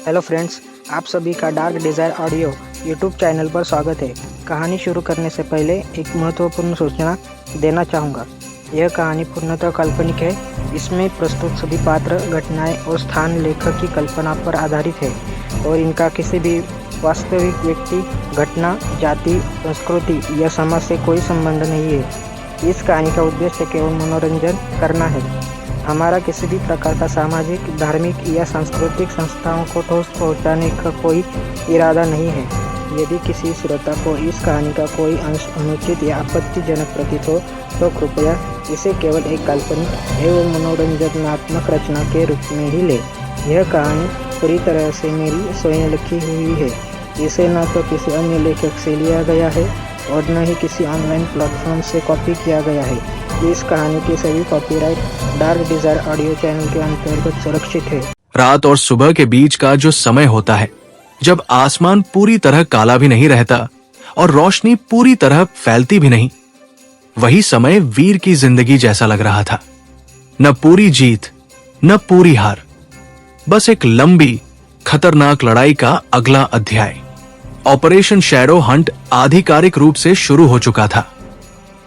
Hello friends, आप सभी का dark desire audio YouTube channel पर स्वागत है। कहानी शुरू करने से पहले एक महत्वपूर्ण सूचना देना चाहूँगा। यह कहानी पूर्णतः काल्पनिक है। इसमें प्रस्तुत सभी पात्र, घटनाएं और स्थान लेखक की कल्पना पर आधारित है और इनका किसी भी वास्तविक व्यक्ति, घटना, जाति, संस्कृति या समाज से कोई संबंध नहीं है। इस कहानी का उद्देश्य केवल मनोरंजन करना है। हमारा किसी भी प्रकार का सामाजिक, धार्मिक या सांस्कृतिक संस्थाओं को ठोस पहुंचाने का कोई इरादा नहीं है। यदि किसी श्रोता को इस कहानी का कोई अंश अनुचित या आपत्तिजनक प्रतीत हो तो कृपया इसे केवल एक काल्पनिक एवं मनोरंजनात्मक रचना के रूप में ही ले। यह कहानी पूरी तरह से मेरी स्वयं लिखी हुई है। इसे न तो किसी अन्य लेखक से लिया गया है और न ही किसी ऑनलाइन प्लेटफॉर्म से कॉपी किया गया है। इस कहानी की सभी copyright dark desire audio channel के अंतर्गत सुरक्षित है। रात और सुबह के बीच का जो समय होता है, जब आसमान पूरी तरह काला भी नहीं रहता और रोशनी पूरी तरह फैलती भी नहीं, वही समय वीर की जिंदगी जैसा लग रहा था। न पूरी जीत, न पूरी हार, बस एक लंबी खतरनाक लड़ाई का अगला अध्याय। ऑपरेशन शैडो हंट आधिकारिक रूप से शुरू हो चुका था।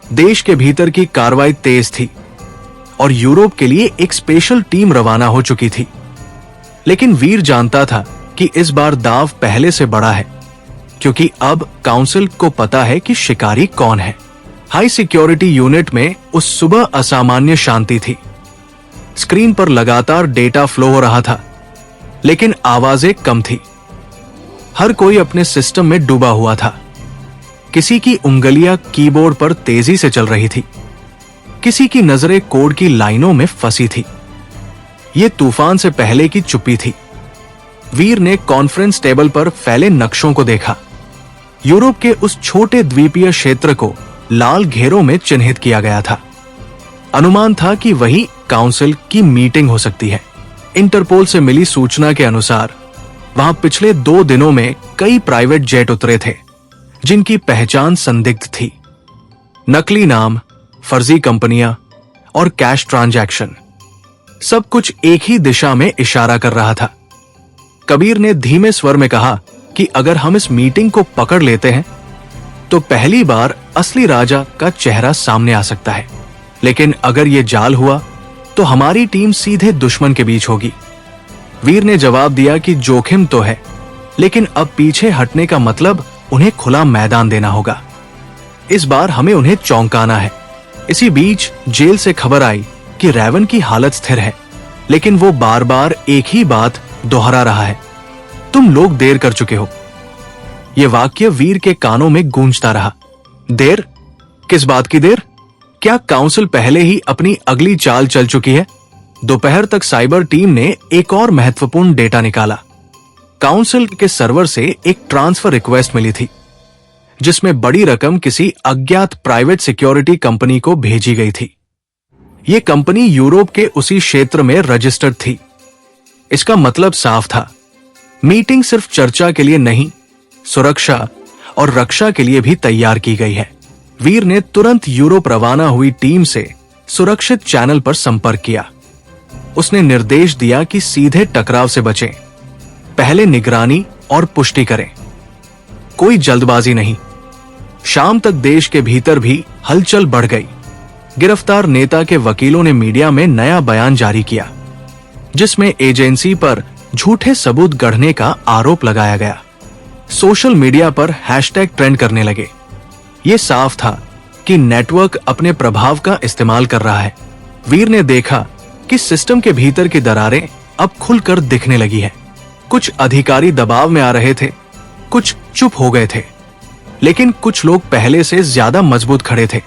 देश के भीतर की कार्रवाई तेज थी और यूरोप के लिए एक स्पेशल टीम रवाना हो चुकी थी। लेकिन वीर जानता था कि इस बार दाव पहले से बड़ा है, क्योंकि अब काउंसिल को पता है कि शिकारी कौन है। हाई सिक्योरिटी यूनिट में उस सुबह असामान्य शांति थी। स्क्रीन पर लगातार डेटा फ्लो हो रहा था, लेकिन आवाजें कम थी। हर कोई अपने सिस्टम में डूबा हुआ था। किसी की उंगलियां कीबोर्ड पर तेजी से चल रही थी, किसी की नजरें कोड की लाइनों में फंसी थी। यह तूफान से पहले की चुप्पी थी। वीर ने कॉन्फ्रेंस टेबल पर फैले नक्शों को देखा। यूरोप के उस छोटे द्वीपीय क्षेत्र को लाल घेरों में चिन्हित किया गया था। अनुमान था कि वही काउंसिल की मीटिंग हो सकती है। इंटरपोल से मिली सूचना के अनुसार वहां पिछले 2 दिनों में कई प्राइवेट जेट उतरे थे, जिनकी पहचान संदिग्ध थी। नकली नाम, फर्जी कंपनियां और कैश ट्रांजैक्शन, सब कुछ एक ही दिशा में इशारा कर रहा था। कबीर ने धीमे स्वर में कहा कि अगर हम इस मीटिंग को पकड़ लेते हैं तो पहली बार असली राजा का चेहरा सामने आ सकता है। लेकिन अगर यह जाल हुआ तो हमारी टीम सीधे दुश्मन के बीच होगी। वीर ने जवाब दिया कि जोखिम तो है, लेकिन अब पीछे हटने का मतलब उन्हें खुला मैदान देना होगा। इस बार हमें उन्हें चौंकाना है। इसी बीच जेल से खबर आई कि रैवन की हालत स्थिर है, लेकिन वो बार बार एक ही बात दोहरा रहा है, तुम लोग देर कर चुके हो। यह वाक्य वीर के कानों में गूंजता रहा। देर? किस बात की देर? क्या काउंसिल पहले ही अपनी अगली चाल चल चुकी है? दोपहर तक साइबर टीम ने एक और महत्वपूर्ण डेटा निकाला। काउंसिल के सर्वर से एक ट्रांसफर रिक्वेस्ट मिली थी, जिसमें बड़ी रकम किसी अज्ञात प्राइवेट सिक्योरिटी कंपनी को भेजी गई थी। यह कंपनी यूरोप के उसी क्षेत्र में रजिस्टर्ड थी। इसका मतलब साफ था, मीटिंग सिर्फ चर्चा के लिए नहीं, सुरक्षा और रक्षा के लिए भी तैयार की गई है। वीर ने तुरंत यूरोप रवाना हुई टीम से सुरक्षित चैनल पर संपर्क किया। उसने निर्देश दिया कि सीधे टकराव से बचें, पहले निगरानी और पुष्टि करें, कोई जल्दबाजी नहीं। शाम तक देश के भीतर भी हलचल बढ़ गई। गिरफ्तार नेता के वकीलों ने मीडिया में नया बयान जारी किया, जिसमें एजेंसी पर झूठे सबूत गढ़ने का आरोप लगाया गया। सोशल मीडिया पर हैशटैग ट्रेंड करने लगे। यह साफ था कि नेटवर्क अपने प्रभाव का इस्तेमाल कर रहा है। वीर ने देखा कि सिस्टम के भीतर की दरारें अब खुलकर दिखने लगी है। कुछ अधिकारी दबाव में आ रहे थे, कुछ चुप हो गए थे, लेकिन कुछ लोग पहले से ज्यादा मजबूत खड़े थे।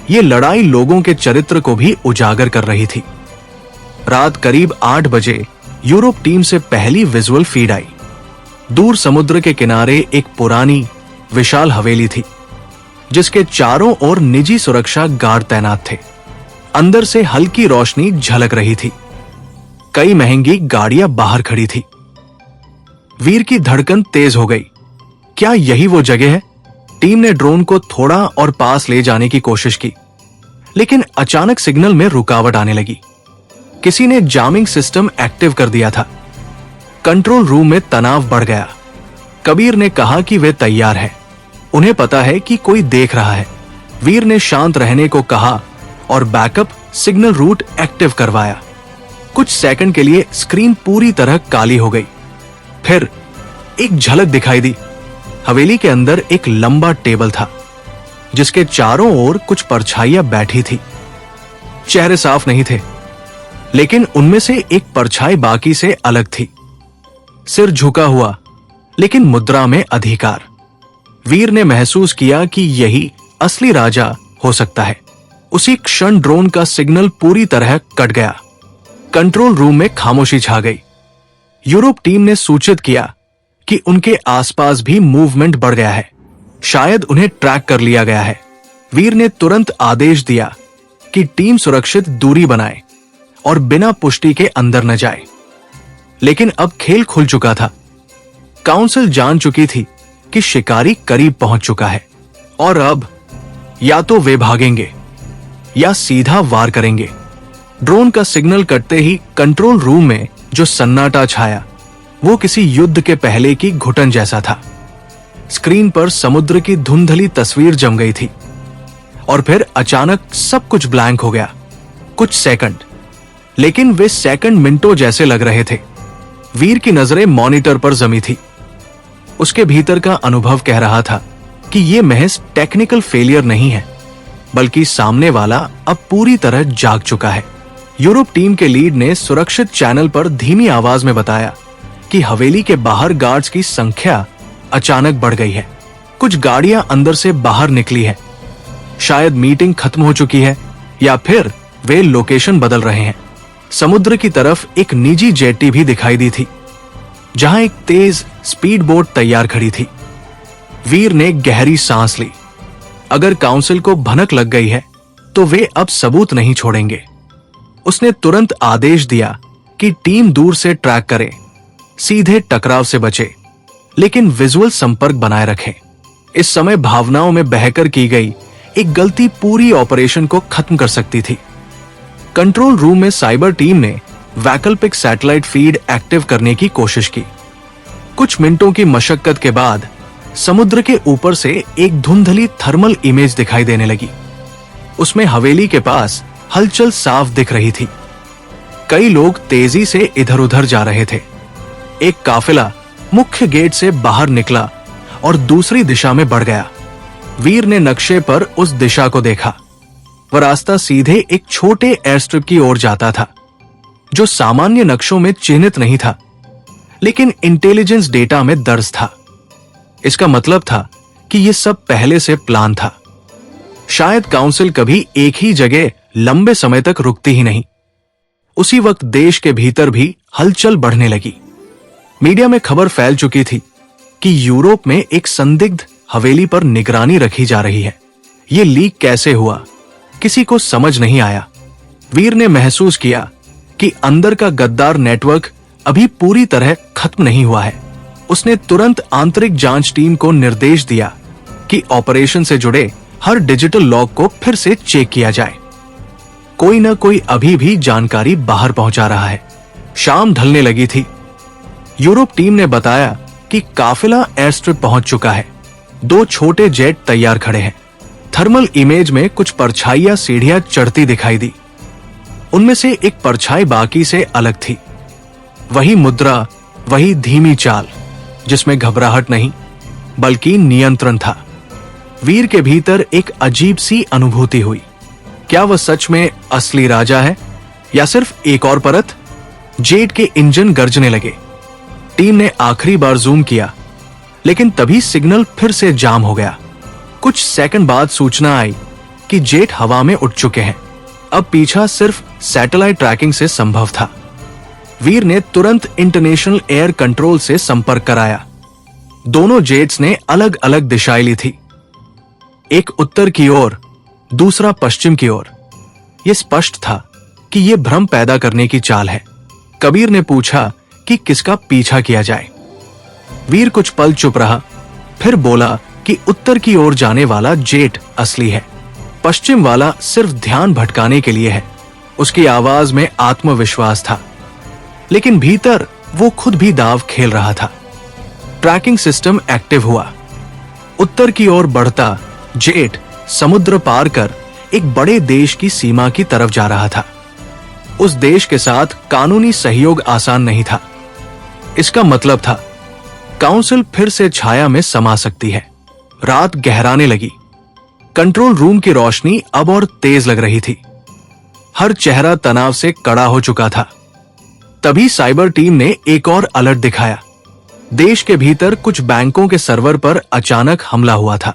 ये लड़ाई लोगों के चरित्र को भी उजागर कर रही थी। रात करीब 8 बजे यूरोप टीम से पहली विजुअल फीड आई। दूर समुद्र के किनारे एक पुरानी विशाल हवेली थी, जिसके चारों ओर निजी सुरक्षा गार्ड तैनात थे। अंदर से हल्की रोशनी झलक रही थी। कई महंगी गाड़ियां बाहर खड़ी थी। वीर की धड़कन तेज हो गई। क्या यही वो जगह है? टीम ने ड्रोन को थोड़ा और पास ले जाने की कोशिश की, लेकिन अचानक सिग्नल में रुकावट आने लगी। किसी ने जामिंग सिस्टम एक्टिव कर दिया था। कंट्रोल रूम में तनाव बढ़ गया। कबीर ने कहा कि वे तैयार हैं, उन्हें पता है कि कोई देख रहा है। वीर ने शांत रहने को कहा और बैकअप सिग्नल रूट एक्टिव करवाया। कुछ सेकंड के लिए स्क्रीन पूरी तरह काली हो गई। फिर एक झलक दिखाई दी। हवेली के अंदर एक लंबा टेबल था जिसके चारों ओर कुछ परछाइयां बैठी थी। चेहरे साफ नहीं थे, लेकिन उनमें से एक परछाई बाकी से अलग थी। सिर झुका हुआ, लेकिन मुद्रा में अधिकार। वीर ने महसूस किया कि यही असली राजा हो सकता है। उसी क्षण ड्रोन का सिग्नल पूरी तरह कट गया। कंट्रोल रूम में खामोशी छा गई। यूरोप टीम ने सूचित किया कि उनके आसपास भी मूवमेंट बढ़ गया है, शायद उन्हें ट्रैक कर लिया गया है। वीर ने तुरंत आदेश दिया कि टीम सुरक्षित दूरी बनाए और बिना पुष्टि के अंदर न जाए। लेकिन अब खेल खुल चुका था। काउंसिल जान चुकी थी कि शिकारी करीब पहुंच चुका है और अब या तो वे भागेंगे या सीधा वार करेंगे। ड्रोन का सिग्नल कटते ही कंट्रोल रूम में जो सन्नाटा छाया वो किसी युद्ध के पहले की घुटन जैसा था। स्क्रीन पर समुद्र की धुंधली तस्वीर जम गई थी और फिर अचानक सब कुछ ब्लैंक हो गया। कुछ सेकंड, लेकिन वे सेकंड मिनटों जैसे लग रहे थे। वीर की नजरें मॉनिटर पर जमी थी। उसके भीतर का अनुभव कह रहा था कि यह महज टेक्निकल फेलियर नहीं है, बल्कि सामने वाला अब पूरी तरह जाग चुका है। यूरोप टीम के लीड ने सुरक्षित चैनल पर धीमी आवाज में बताया कि हवेली के बाहर गार्ड्स की संख्या अचानक बढ़ गई है। कुछ गाड़ियां अंदर से बाहर निकली है। शायद मीटिंग खत्म हो चुकी है या फिर वे लोकेशन बदल रहे हैं। समुद्र की तरफ एक निजी जेटी भी दिखाई दी थी, जहां एक तेज स्पीड बोट तैयार खड़ी थी। वीर ने गहरी सांस ली। अगर काउंसिल को भनक लग गई है तो वे अब सबूत नहीं छोड़ेंगे। उसने तुरंत आदेश दिया कि टीम दूर से ट्रैक करे, सीधे टकराव से बचे, लेकिन विजुअल संपर्क बनाए रखें। इस समय भावनाओं में बहकर की गई एक गलती पूरी ऑपरेशन को खत्म कर सकती थी। कंट्रोल रूम में साइबर टीम ने वैकल्पिक सैटेलाइट फीड एक्टिव करने की कोशिश की। कुछ मिनटों की मशक्कत के बाद समुद्र के ऊपर से एक धुंधली थर्मल इमेज दिखाई देने लगी। उसमें हवेली के पास हलचल साफ दिख रही थी। कई लोग तेजी से इधर उधर जा रहे थे। एक काफिला मुख्य गेट से बाहर निकला और दूसरी दिशा में बढ़ गया। वीर ने नक्शे पर उस दिशा को देखा। वह रास्ता सीधे एक छोटे एयरस्ट्रिप की ओर जाता था, जो सामान्य नक्शों में चिन्हित नहीं था, लेकिन इंटेलिजेंस डेटा में दर्ज था। इसका मतलब था कि यह सब पहले से प्लान था। शायद काउंसिल कभी एक ही जगह लंबे समय तक रुकती ही नहीं। उसी वक्त देश के भीतर भी हलचल बढ़ने लगी। मीडिया में खबर फैल चुकी थी कि यूरोप में एक संदिग्ध हवेली पर निगरानी रखी जा रही है। यह लीक कैसे हुआ, किसी को समझ नहीं आया। वीर ने महसूस किया कि अंदर का गद्दार नेटवर्क अभी पूरी तरह खत्म नहीं हुआ है। उसने तुरंत आंतरिक जांच टीम को निर्देश दिया कि ऑपरेशन से जुड़े हर डिजिटल लॉग को फिर से चेक किया जाए। कोई न कोई अभी भी जानकारी बाहर पहुंचा रहा है। शाम ढलने लगी थी। यूरोप टीम ने बताया कि काफिला एयरस्ट्रिप पहुंच चुका है। 2 छोटे जेट तैयार खड़े हैं। थर्मल इमेज में कुछ परछाइयां सीढ़ियां चढ़ती दिखाई दी। उनमें से एक परछाई बाकी से अलग थी। वही मुद्रा, वही धीमी चाल, जिसमें घबराहट नहीं बल्कि नियंत्रण था। वीर के भीतर एक अजीब सी अनुभूति हुई। क्या वह सच में असली राजा है या सिर्फ एक और परत? जेट के इंजन गरजने लगे। टीम ने आखिरी बार जूम किया, लेकिन तभी सिग्नल फिर से जाम हो गया। कुछ सेकंड बाद सूचना आई कि जेट हवा में उठ चुके हैं। अब पीछा सिर्फ सैटेलाइट ट्रैकिंग से संभव था। वीर ने तुरंत इंटरनेशनल एयर कंट्रोल से संपर्क कराया। दोनों जेट्स ने अलग अलग दिशाएं ली थी, एक उत्तर की ओर, दूसरा पश्चिम की ओर। यह स्पष्ट था कि यह भ्रम पैदा करने की चाल है। कबीर ने पूछा कि किसका पीछा किया जाए। वीर कुछ पल चुप रहा, फिर बोला कि उत्तर की ओर जाने वाला जेट असली है, पश्चिम वाला सिर्फ ध्यान भटकाने के लिए है। उसकी आवाज में आत्मविश्वास था, लेकिन भीतर वो खुद भी दाव खेल रहा था। ट्रैकिंग सिस्टम एक्टिव हुआ। उत्तर की ओर बढ़ता जेट समुद्र पार कर एक बड़े देश की सीमा की तरफ जा रहा था। उस देश के साथ कानूनी सहयोग आसान नहीं था। इसका मतलब था काउंसिल फिर से छाया में समा सकती है। रात गहराने लगी। कंट्रोल रूम की रोशनी अब और तेज लग रही थी। हर चेहरा तनाव से कड़ा हो चुका था। तभी साइबर टीम ने एक और अलर्ट दिखाया। देश के भीतर कुछ बैंकों के सर्वर पर अचानक हमला हुआ था।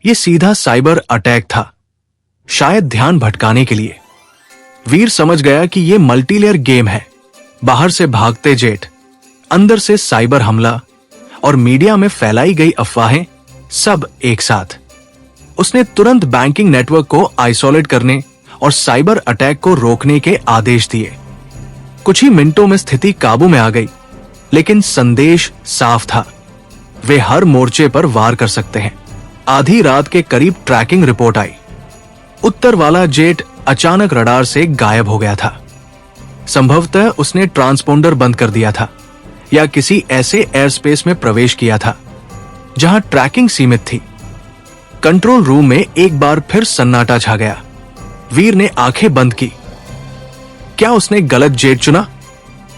यह सीधा साइबर अटैक था, शायद ध्यान भटकाने के लिए। वीर समझ गया कि यह मल्टीलेयर गेम है। बाहर से भागते जेट, अंदर से साइबर हमला और मीडिया में फैलाई गई अफवाहें, सब एक साथ। उसने तुरंत बैंकिंग नेटवर्क को आइसोलेट करने और साइबर अटैक को रोकने के आदेश दिए। कुछ ही मिनटों में स्थिति काबू में आ गई, लेकिन संदेश साफ था। वे हर मोर्चे पर वार कर सकते हैं। आधी रात के करीब ट्रैकिंग रिपोर्ट आई। उत्तर वाला जेट अचानक रडार से गायब हो गया था। संभवतः उसने ट्रांसपोंडर बंद कर दिया था या किसी ऐसे एयर स्पेस में प्रवेश किया था जहां ट्रैकिंग सीमित थी। कंट्रोल रूम में एक बार फिर सन्नाटा छा गया। वीर ने आंखें बंद की। क्या उसने गलत जेट चुना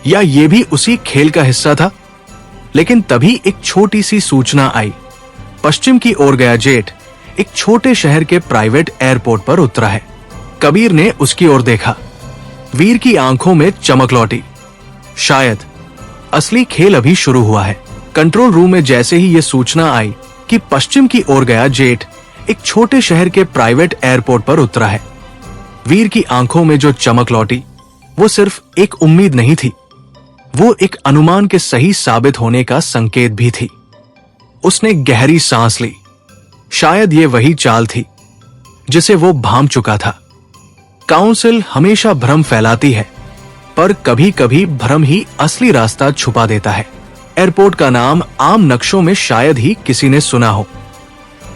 या यह भी उसी खेल का हिस्सा था? लेकिन तभी एक छोटी सी सूचना आई। पश्चिम की ओर गया जेट एक छोटे शहर के प्राइवेट एयरपोर्ट पर उतरा है। कबीर ने उसकी ओर देखा। वीर की आंखों में चमक लौटी। शायद असली खेल अभी शुरू हुआ है। कंट्रोल रूम में जैसे ही यह सूचना आई कि पश्चिम की ओर गया जेट एक छोटे शहर के प्राइवेट एयरपोर्ट पर उतरा है, वीर की आंखों में जो चमक लौटी वो सिर्फ एक उम्मीद नहीं थी, वो एक अनुमान के सही साबित होने का संकेत भी थी। उसने गहरी सांस ली। शायद ये वही चाल थी जिसे वो भांप चुका था। काउंसिल हमेशा भ्रम फैलाती है, पर कभी कभी भ्रम ही असली रास्ता छुपा देता है। एयरपोर्ट का नाम आम नक्शों में शायद ही किसी ने सुना हो।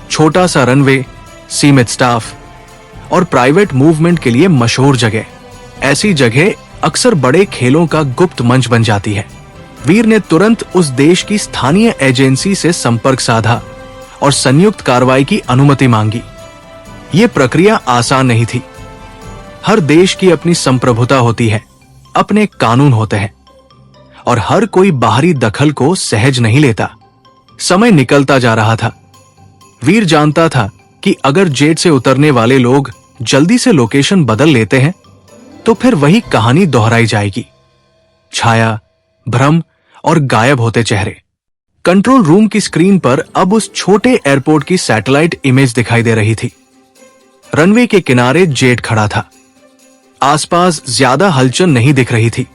छोटा सा रनवे, सीमित स्टाफ और प्राइवेट मूवमेंट के लिए मशहूर जगह। ऐसी जगह अक्सर बड़े खेलों का गुप्त मंच बन जाती है। वीर ने तुरंत उस देश की स्थानीय एजेंसी से संपर्क साधा और संयुक्त कार्रवाई की अनुमति मांगी। यह प्रक्रिया आसान नहीं थी। हर देश की अपनी संप्रभुता होती है, अपने कानून होते हैं और हर कोई बाहरी दखल को सहज नहीं लेता। समय निकलता जा रहा था। वीर जानता था कि अगर जेट से उतरने वाले लोग जल्दी से लोकेशन बदल लेते हैं तो फिर वही कहानी दोहराई जाएगी। छाया, भ्रम और गायब होते चेहरे। कंट्रोल रूम की स्क्रीन पर अब उस छोटे एयरपोर्ट की सैटेलाइट इमेज दिखाई दे रही थी। रनवे के किनारे जेट खड़ा था। आसपास ज्यादा हलचल नहीं दिख रही थी,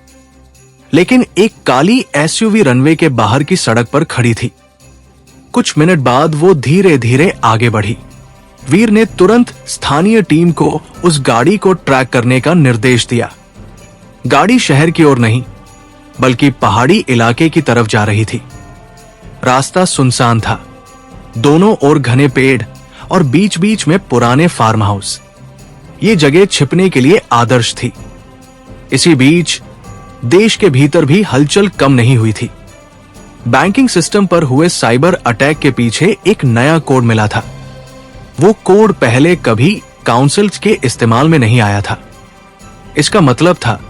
लेकिन एक काली एसयूवी रनवे के बाहर की सड़क पर खड़ी थी। कुछ मिनट बाद वो धीरे धीरे आगे बढ़ी। वीर ने तुरंत स्थानीय टीम को उस गाड़ी को ट्रैक करने का निर्देश दिया। गाड़ी शहर की ओर नहीं, बल्कि पहाड़ी इलाके की तरफ जा रही थी। रास्ता सुनसान था। दोनों ओर घने पेड़ और बीच बीच में पुराने फार्म हाउस। ये जगह छिपने के लिए आदर्श थी। इसी बीच देश के भीतर भी हलचल कम नहीं हुई थी। बैंकिंग सिस्टम पर हुए साइबर अटैक के पीछे एक नया कोड मिला था। वो कोड पहले कभी काउंसिल के इस्तेमाल में नहीं आया था। इसका मतलब था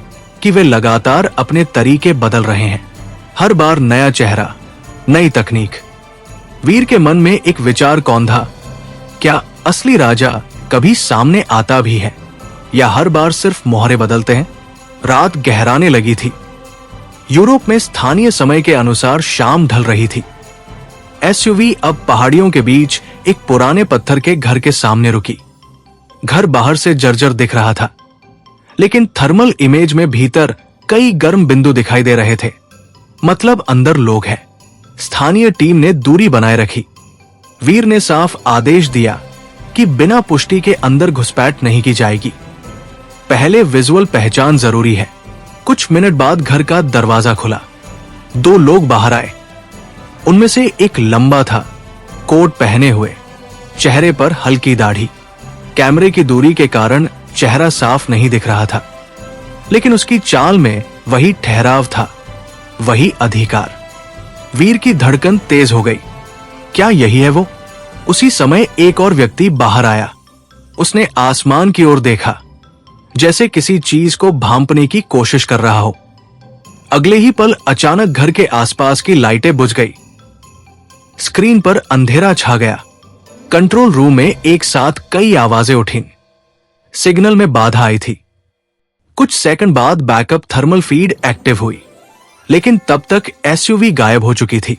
कि वे लगातार अपने तरीके बदल रहे हैं। हर बार नया चेहरा, नई तकनीक। वीर के मन में एक विचार कौंधा, क्या असली राजा कभी सामने आता भी है या हर बार सिर्फ मोहरे बदलते हैं? रात गहराने लगी थी। यूरोप में स्थानीय समय के अनुसार शाम ढल रही थी। एसयूवी अब पहाड़ियों के बीच एक पुराने पत्थर के घर के सामने रुकी। घर बाहर से जर्जर दिख रहा था, लेकिन थर्मल इमेज में भीतर कई गर्म बिंदु दिखाई दे रहे थे। मतलब अंदर लोग हैं। स्थानीय टीम ने दूरी बनाए रखी। वीर ने साफ आदेश दिया कि बिना पुष्टि के अंदर घुसपैठ नहीं की जाएगी। पहले विजुअल पहचान जरूरी है। कुछ मिनट बाद घर का दरवाजा खुला। 2 लोग बाहर आए। उनमें से एक लंबा था, कोट पहने हुए, चेहरे पर हल्की दाढ़ी। कैमरे की दूरी के कारण चेहरा साफ नहीं दिख रहा था, लेकिन उसकी चाल में वही ठहराव था। वही अधिकार। वीर की धड़कन तेज हो गई। क्या यही है वो? उसी समय एक और व्यक्ति बाहर आया। उसने आसमान की ओर देखा, जैसे किसी चीज को भांपने की कोशिश कर रहा हो। अगले ही पल अचानक घर के आसपास की लाइटें बुझ गई। स्क्रीन पर अंधेरा छा गया। कंट्रोल रूम में एक साथ कई आवाजें उठीं। सिग्नल में बाधा आई थी। कुछ सेकंड बाद बैकअप थर्मल फीड एक्टिव हुई, लेकिन तब तक एसयूवी गायब हो चुकी थी।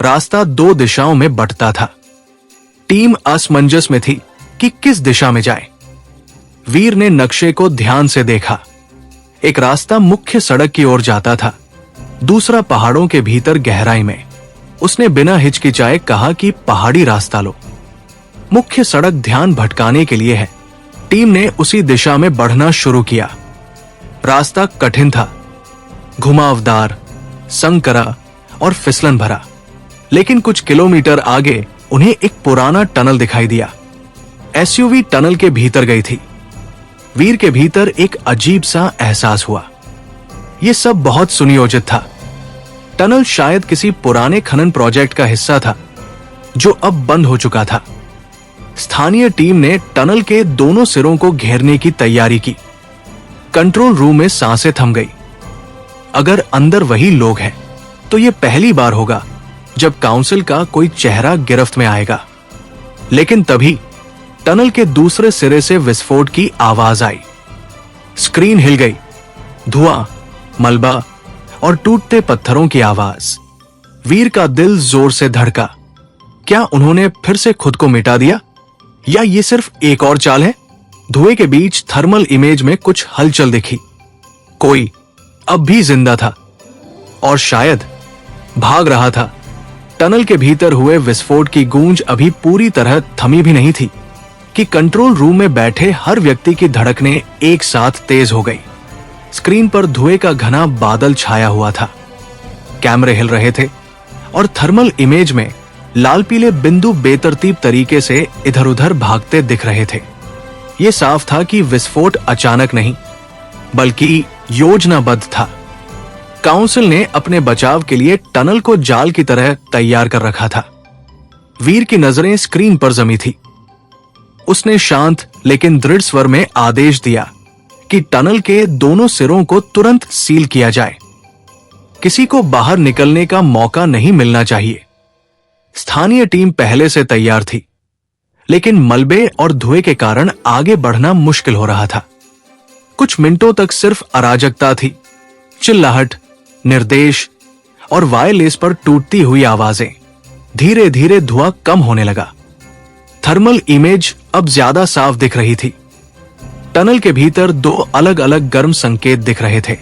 रास्ता 2 दिशाओं में बंटता था। टीम असमंजस में थी कि किस दिशा में जाए। वीर ने नक्शे को ध्यान से देखा। एक रास्ता मुख्य सड़क की ओर जाता था, दूसरा पहाड़ों के भीतर गहराई में। उसने बिना हिचकिचाए कहा कि पहाड़ी रास्ता लो, मुख्य सड़क ध्यान भटकाने के लिए है। टीम ने उसी दिशा में बढ़ना शुरू किया। रास्ता कठिन था, घुमावदार, संकरा और फिसलन भरा, लेकिन कुछ किलोमीटर आगे उन्हें एक पुराना टनल दिखाई दिया। एसयूवी टनल के भीतर गई थी। वीर के भीतर एक अजीब सा एहसास हुआ। यह सब बहुत सुनियोजित था। टनल शायद किसी पुराने खनन प्रोजेक्ट का हिस्सा था, जो अब बंद हो चुका था। स्थानीय टीम ने टनल के दोनों सिरों को घेरने की तैयारी की। कंट्रोल रूम में सांसें थम गई। अगर अंदर वही लोग हैं, तो यह पहली बार होगा जब काउंसिल का कोई चेहरा गिरफ्त में आएगा। लेकिन तभी टनल के दूसरे सिरे से विस्फोट की आवाज आई। स्क्रीन हिल गई। धुआं, मलबा और टूटते पत्थरों की आवाज। वीर का दिल जोर से धड़का। क्या उन्होंने फिर से खुद को मिटा दिया, या ये सिर्फ एक और चाल है? धुएं के बीच थर्मल इमेज में कुछ हलचल दिखी। कोई अब भी जिंदा था, और शायद भाग रहा था। टनल के भीतर हुए विस्फोट की गूंज अभी पूरी तरह थमी भी नहीं थी कि कंट्रोल रूम में बैठे हर व्यक्ति की धड़कनें एक साथ तेज हो गई। स्क्रीन पर धुएं का घना बादल छाया हुआ था। कैमरे हिल रहे थे और थर्मल इमेज में लाल पीले बिंदु बेतरतीब तरीके से इधर उधर भागते दिख रहे थे। यह साफ था कि विस्फोट अचानक नहीं, बल्कि योजनाबद्ध था। काउंसिल ने अपने बचाव के लिए टनल को जाल की तरह तैयार कर रखा था। वीर की नजरें स्क्रीन पर जमी थी। उसने शांत लेकिन दृढ़ स्वर में आदेश दिया कि टनल के दोनों सिरों को तुरंत सील किया जाए। किसी को बाहर निकलने का मौका नहीं मिलना चाहिए। स्थानीय टीम पहले से तैयार थी, लेकिन मलबे और धुएं के कारण आगे बढ़ना मुश्किल हो रहा था। कुछ मिनटों तक सिर्फ अराजकता थी। चिल्लाहट, निर्देश और वायरलेस पर टूटती हुई आवाजें। धीरे धीरे धुआं कम होने लगा। थर्मल इमेज अब ज्यादा साफ दिख रही थी। टनल के भीतर 2 अलग अलग गर्म संकेत दिख रहे थे,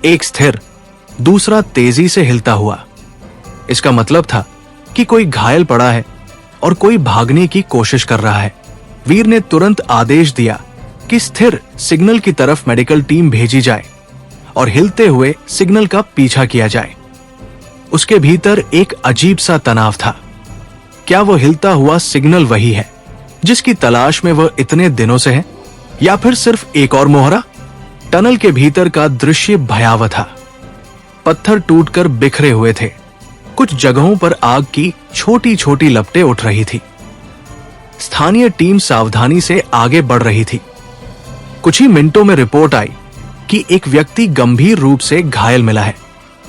एक स्थिर, दूसरा तेजी से हिलता हुआ। इसका मतलब था कि कोई घायल पड़ा है और कोई भागने की कोशिश कर रहा है। वीर ने तुरंत आदेश दिया कि स्थिर सिग्नल की तरफ मेडिकल टीम भेजी जाए और हिलते हुए सिग्नल का पीछा किया जाए। उसके भीतर एक अजीब सा तनाव था। क्या वो हिलता हुआ सिग्नल वही है जिसकी तलाश में वह इतने दिनों से है, या फिर सिर्फ एक और मोहरा? टनल के भीतर का दृश्य भयावह था। पत्थर टूटकर बिखरे हुए थे। कुछ जगहों पर आग की छोटी छोटी लपटें उठ रही थी। स्थानीय टीम सावधानी से आगे बढ़ रही थी। कुछ ही मिनटों में रिपोर्ट आई कि एक व्यक्ति गंभीर रूप से घायल मिला है।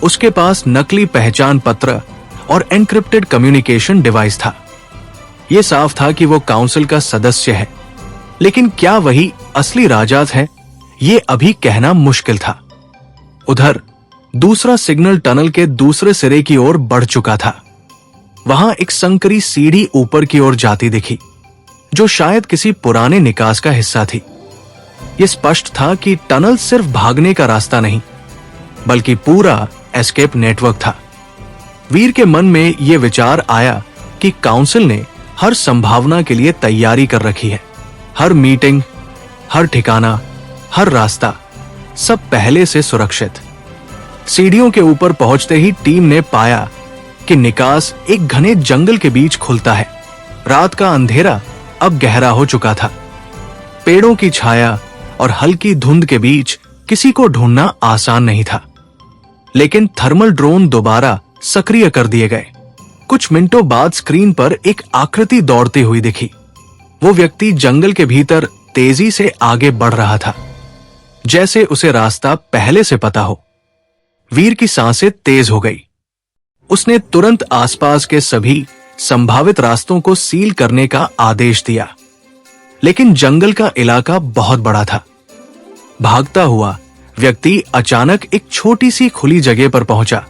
उसके पास नकली पहचान पत्र और एन्क्रिप्टेड कम्युनिकेशन डिवाइस था। यह साफ था कि वो काउंसिल का सदस्य है, लेकिन क्या वही असली राजात है, ये अभी कहना मुश्किल था। उधर दूसरा सिग्नल टनल के दूसरे सिरे की ओर बढ़ चुका था। वहां एक संकरी सीढ़ी ऊपर की ओर जाती दिखी, जो शायद किसी पुराने निकास का हिस्सा थी। यह स्पष्ट था कि टनल सिर्फ भागने का रास्ता नहीं, बल्कि पूरा एस्केप नेटवर्क था। वीर के मन में यह विचार आया कि काउंसिल ने हर संभावना के लिए तैयारी कर रखी है। हर मीटिंग, हर ठिकाना, हर रास्ता, सब पहले से सुरक्षित। सीढ़ियों के ऊपर पहुंचते ही टीम ने पाया कि निकास एक घने जंगल के बीच खुलता है। रात का अंधेरा अब गहरा हो चुका था। पेड़ों की छाया और हल्की धुंध के बीच किसी को ढूंढना आसान नहीं था। लेकिन थर्मल ड्रोन दोबारा सक्रिय कर दिए गए। कुछ मिनटों बाद स्क्रीन पर एक आकृति दौड़ती हुई दिखी। वो व्यक्ति जंगल के भीतर तेजी से आगे बढ़ रहा था, जैसे उसे रास्ता पहले से पता हो। वीर की सांसें तेज हो गई। उसने तुरंत आसपास के सभी संभावित रास्तों को सील करने का आदेश दिया। लेकिन जंगल का इलाका बहुत बड़ा था। भागता हुआ व्यक्ति अचानक एक छोटी सी खुली जगह पर पहुंचा,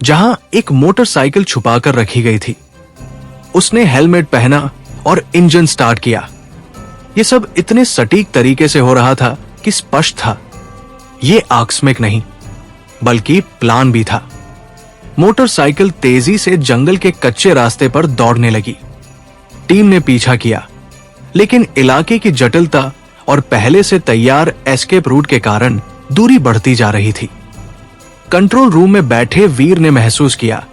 जहां एक मोटरसाइकिल छुपाकर रखी गई थी। उसने हेलमेट पहना और इंजन स्टार्ट किया। यह सब इतने सटीक तरीके से हो रहा था कि स्पष्ट था, यह आकस्मिक नहीं बल्कि प्लान भी था। मोटरसाइकिल तेजी से जंगल के कच्चे रास्ते पर दौड़ने लगी। टीम ने पीछा किया, लेकिन इलाके की जटिलता और पहले से तैयार एस्केप रूट के कारण दूरी बढ़ती जा रही थी। कंट्रोल रूम में बैठे वीर ने महसूस किया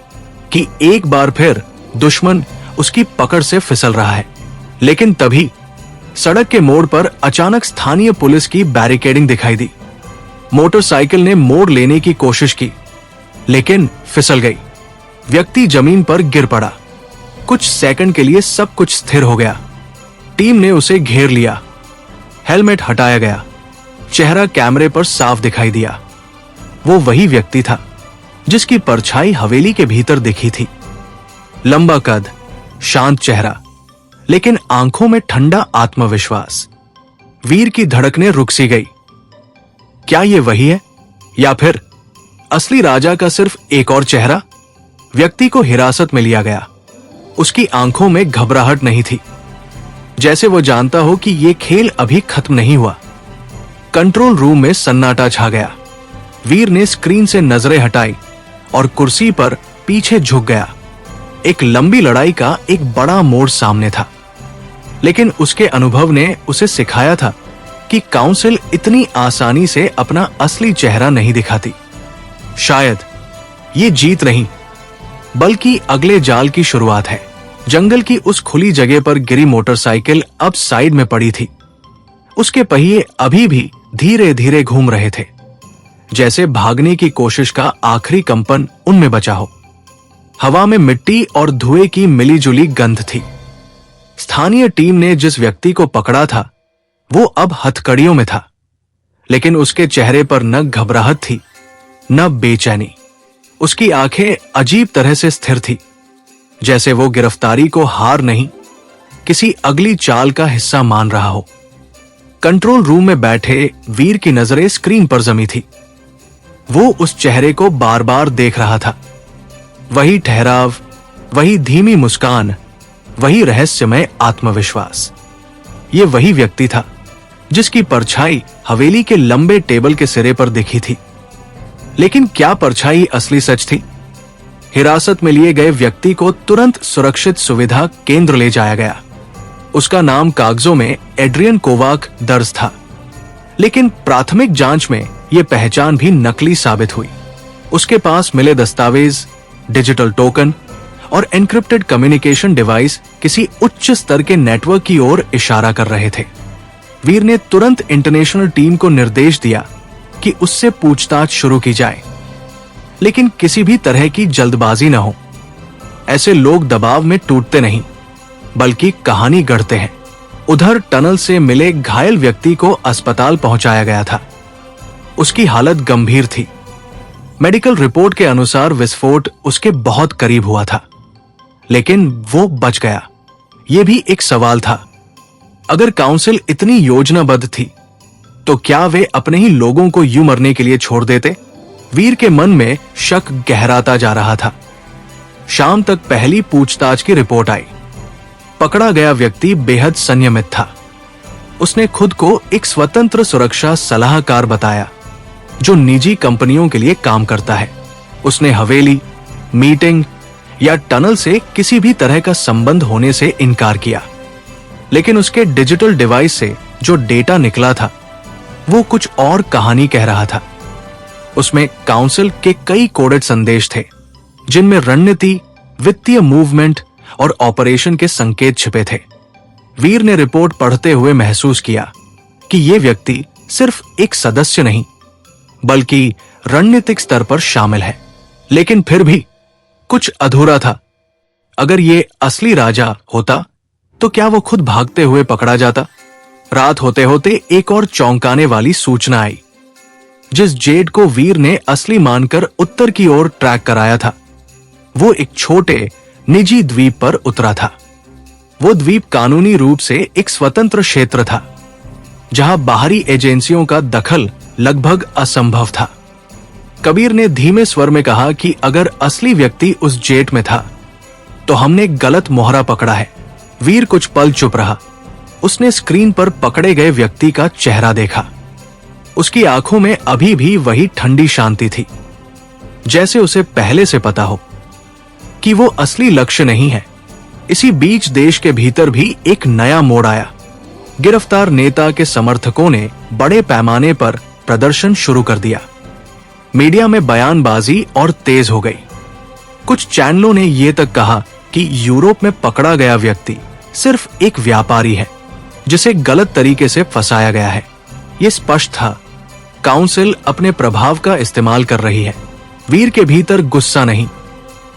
कि एक बार फिर दुश्मन उसकी पकड़ से फिसल रहा है। लेकिन तभी सड़क के मोड़ पर अचानक स्थानीय पुलिस की बैरिकेडिंग दिखाई दी। मोटरसाइकिल ने मोड़ लेने की कोशिश की, लेकिन फिसल गई। व्यक्ति जमीन पर गिर पड़ा। कुछ सेकंड के लिए सब कुछ स्थिर हो गया। टीम ने उसे घेर लिया। हेलमेट हटाया गया। चेहरा कैमरे पर साफ दिखाई दिया। वो वही व्यक्ति था जिसकी परछाई हवेली के भीतर दिखी थी। लंबा कद, शांत चेहरा, लेकिन आंखों में ठंडा आत्मविश्वास। वीर की धड़कनें रुक सी गई। क्या ये वही है, या फिर असली राजा का सिर्फ एक और चेहरा? व्यक्ति को हिरासत में लिया गया। उसकी आंखों में घबराहट नहीं थी, जैसे वो जानता हो कि ये खेल अभी खत्म नहीं हुआ। कंट्रोल रूम में सन्नाटा छा गया। वीर ने स्क्रीन से नजरें हटाई और कुर्सी पर पीछे झुक गया। एक लंबी लड़ाई का एक बड़ा मोड़ सामने था, लेकिन उसके अनुभव ने उसे सिखाया था कि काउंसिल इतनी आसानी से अपना असली चेहरा नहीं दिखाती। शायद ये जीत नहीं, बल्कि अगले जाल की शुरुआत है। जंगल की उस खुली जगह पर गिरी मोटरसाइकिल अब साइड में पड़ी थी। उसके पहिए अभी भी धीरे धीरे घूम रहे थे, जैसे भागने की कोशिश का आखिरी कंपन उनमें बचा हो। हवा में मिट्टी और धुएं की मिलीजुली गंध थी। स्थानीय टीम ने जिस व्यक्ति को पकड़ा था वो अब हथकड़ियों में था, लेकिन उसके चेहरे पर न घबराहट थी न बेचैनी। उसकी आंखें अजीब तरह से स्थिर थी, जैसे वो गिरफ्तारी को हार नहीं, किसी अगली चाल का हिस्सा मान रहा हो। कंट्रोल रूम में बैठे वीर की नजरें स्क्रीन पर जमी थी। वो उस चेहरे को बार बार देख रहा था। वही ठहराव, वही धीमी मुस्कान, वही रहस्यमय आत्मविश्वास। ये वही व्यक्ति था जिसकी परछाई हवेली के लंबे टेबल के सिरे पर दिखी थी। लेकिन क्या परछाई असली सच थी? हिरासत में लिए गए व्यक्ति को तुरंत सुरक्षित सुविधा केंद्र ले जाया गया। उसका नाम कागजों में एड्रियन कोवाक दर्ज था, लेकिन प्राथमिक जांच में यह पहचान भी नकली साबित हुई। उसके पास मिले दस्तावेज, डिजिटल टोकन और एन्क्रिप्टेड कम्युनिकेशन डिवाइस किसी उच्च स्तर के नेटवर्क की ओर इशारा कर रहे थे। वीर ने तुरंत इंटरनेशनल टीम को निर्देश दिया कि उससे पूछताछ शुरू की जाए, लेकिन किसी भी तरह की जल्दबाजी न हो। ऐसे लोग दबाव में टूटते नहीं, बल्कि कहानी गढ़ते हैं। उधर टनल से मिले घायल व्यक्ति को अस्पताल पहुंचाया गया था। उसकी हालत गंभीर थी। मेडिकल रिपोर्ट के अनुसार विस्फोट उसके बहुत करीब हुआ था, लेकिन वो बच गया। ये भी एक सवाल था, अगर काउंसिल इतनी योजनाबद्ध थी तो क्या वे अपने ही लोगों को यूं मरने के लिए छोड़ देते? वीर के मन में शक गहराता जा रहा था। शाम तक पहली पूछताछ की रिपोर्ट आई। पकड़ा गया व्यक्ति बेहद संयमित था। उसने खुद को एक स्वतंत्र सुरक्षा सलाहकार बताया जो निजी कंपनियों के लिए काम करता है। उसने हवेली, मीटिंग या टनल से किसी भी तरह का संबंध होने से इनकार किया, लेकिन उसके डिजिटल डिवाइस से जो डेटा निकला था वो कुछ और कहानी कह रहा था। उसमें काउंसिल के कई कोडेड संदेश थे, जिनमें रणनीति, वित्तीय मूवमेंट और ऑपरेशन के संकेत छिपे थे। वीर ने रिपोर्ट पढ़ते हुए महसूस किया कि ये व्यक्ति सिर्फ एक सदस्य नहीं, बल्कि रणनीतिक स्तर पर शामिल है, लेकिन फिर भी कुछ अधूरा था। अगर ये असली राजा होता तो क्या वो खुद भागते हुए पकड़ा जाता? रात होते होते एक और चौंकाने वाली सूचना आई। जिस जेड को वीर ने असली मानकर उत्तर की ओर ट्रैक कराया था, वो एक छोटे निजी द्वीप पर उतरा था। वो द्वीप कानूनी रूप से एक स्वतंत्र क्षेत्र था, जहां बाहरी एजेंसियों का दखल लगभग असंभव था। कबीर ने धीमे स्वर में कहा कि अगर असली व्यक्ति उस जेट में था तो हमने गलत मोहरा पकड़ा है। वीर कुछ पल चुप रहा। उसने स्क्रीन पर पकड़े गए व्यक्ति का चेहरा देखा। उसकी आंखों में अभी भी वही ठंडी शांति थी, जैसे उसे पहले से पता हो कि वो असली लक्ष्य नहीं है। इसी बीच देश के भीतर भी एक नया मोड़ आया। गिरफ्तार नेता के समर्थकों ने बड़े पैमाने पर प्रदर्शन शुरू कर दिया। मीडिया में बयानबाजी और तेज हो गई। कुछ चैनलों ने यह तक कहा कि यूरोप में पकड़ा गया व्यक्ति सिर्फ एक व्यापारी है, जिसे गलत तरीके से फंसाया गया है। यह स्पष्ट था, काउंसिल अपने प्रभाव का इस्तेमाल कर रही है। वीर के भीतर गुस्सा नहीं,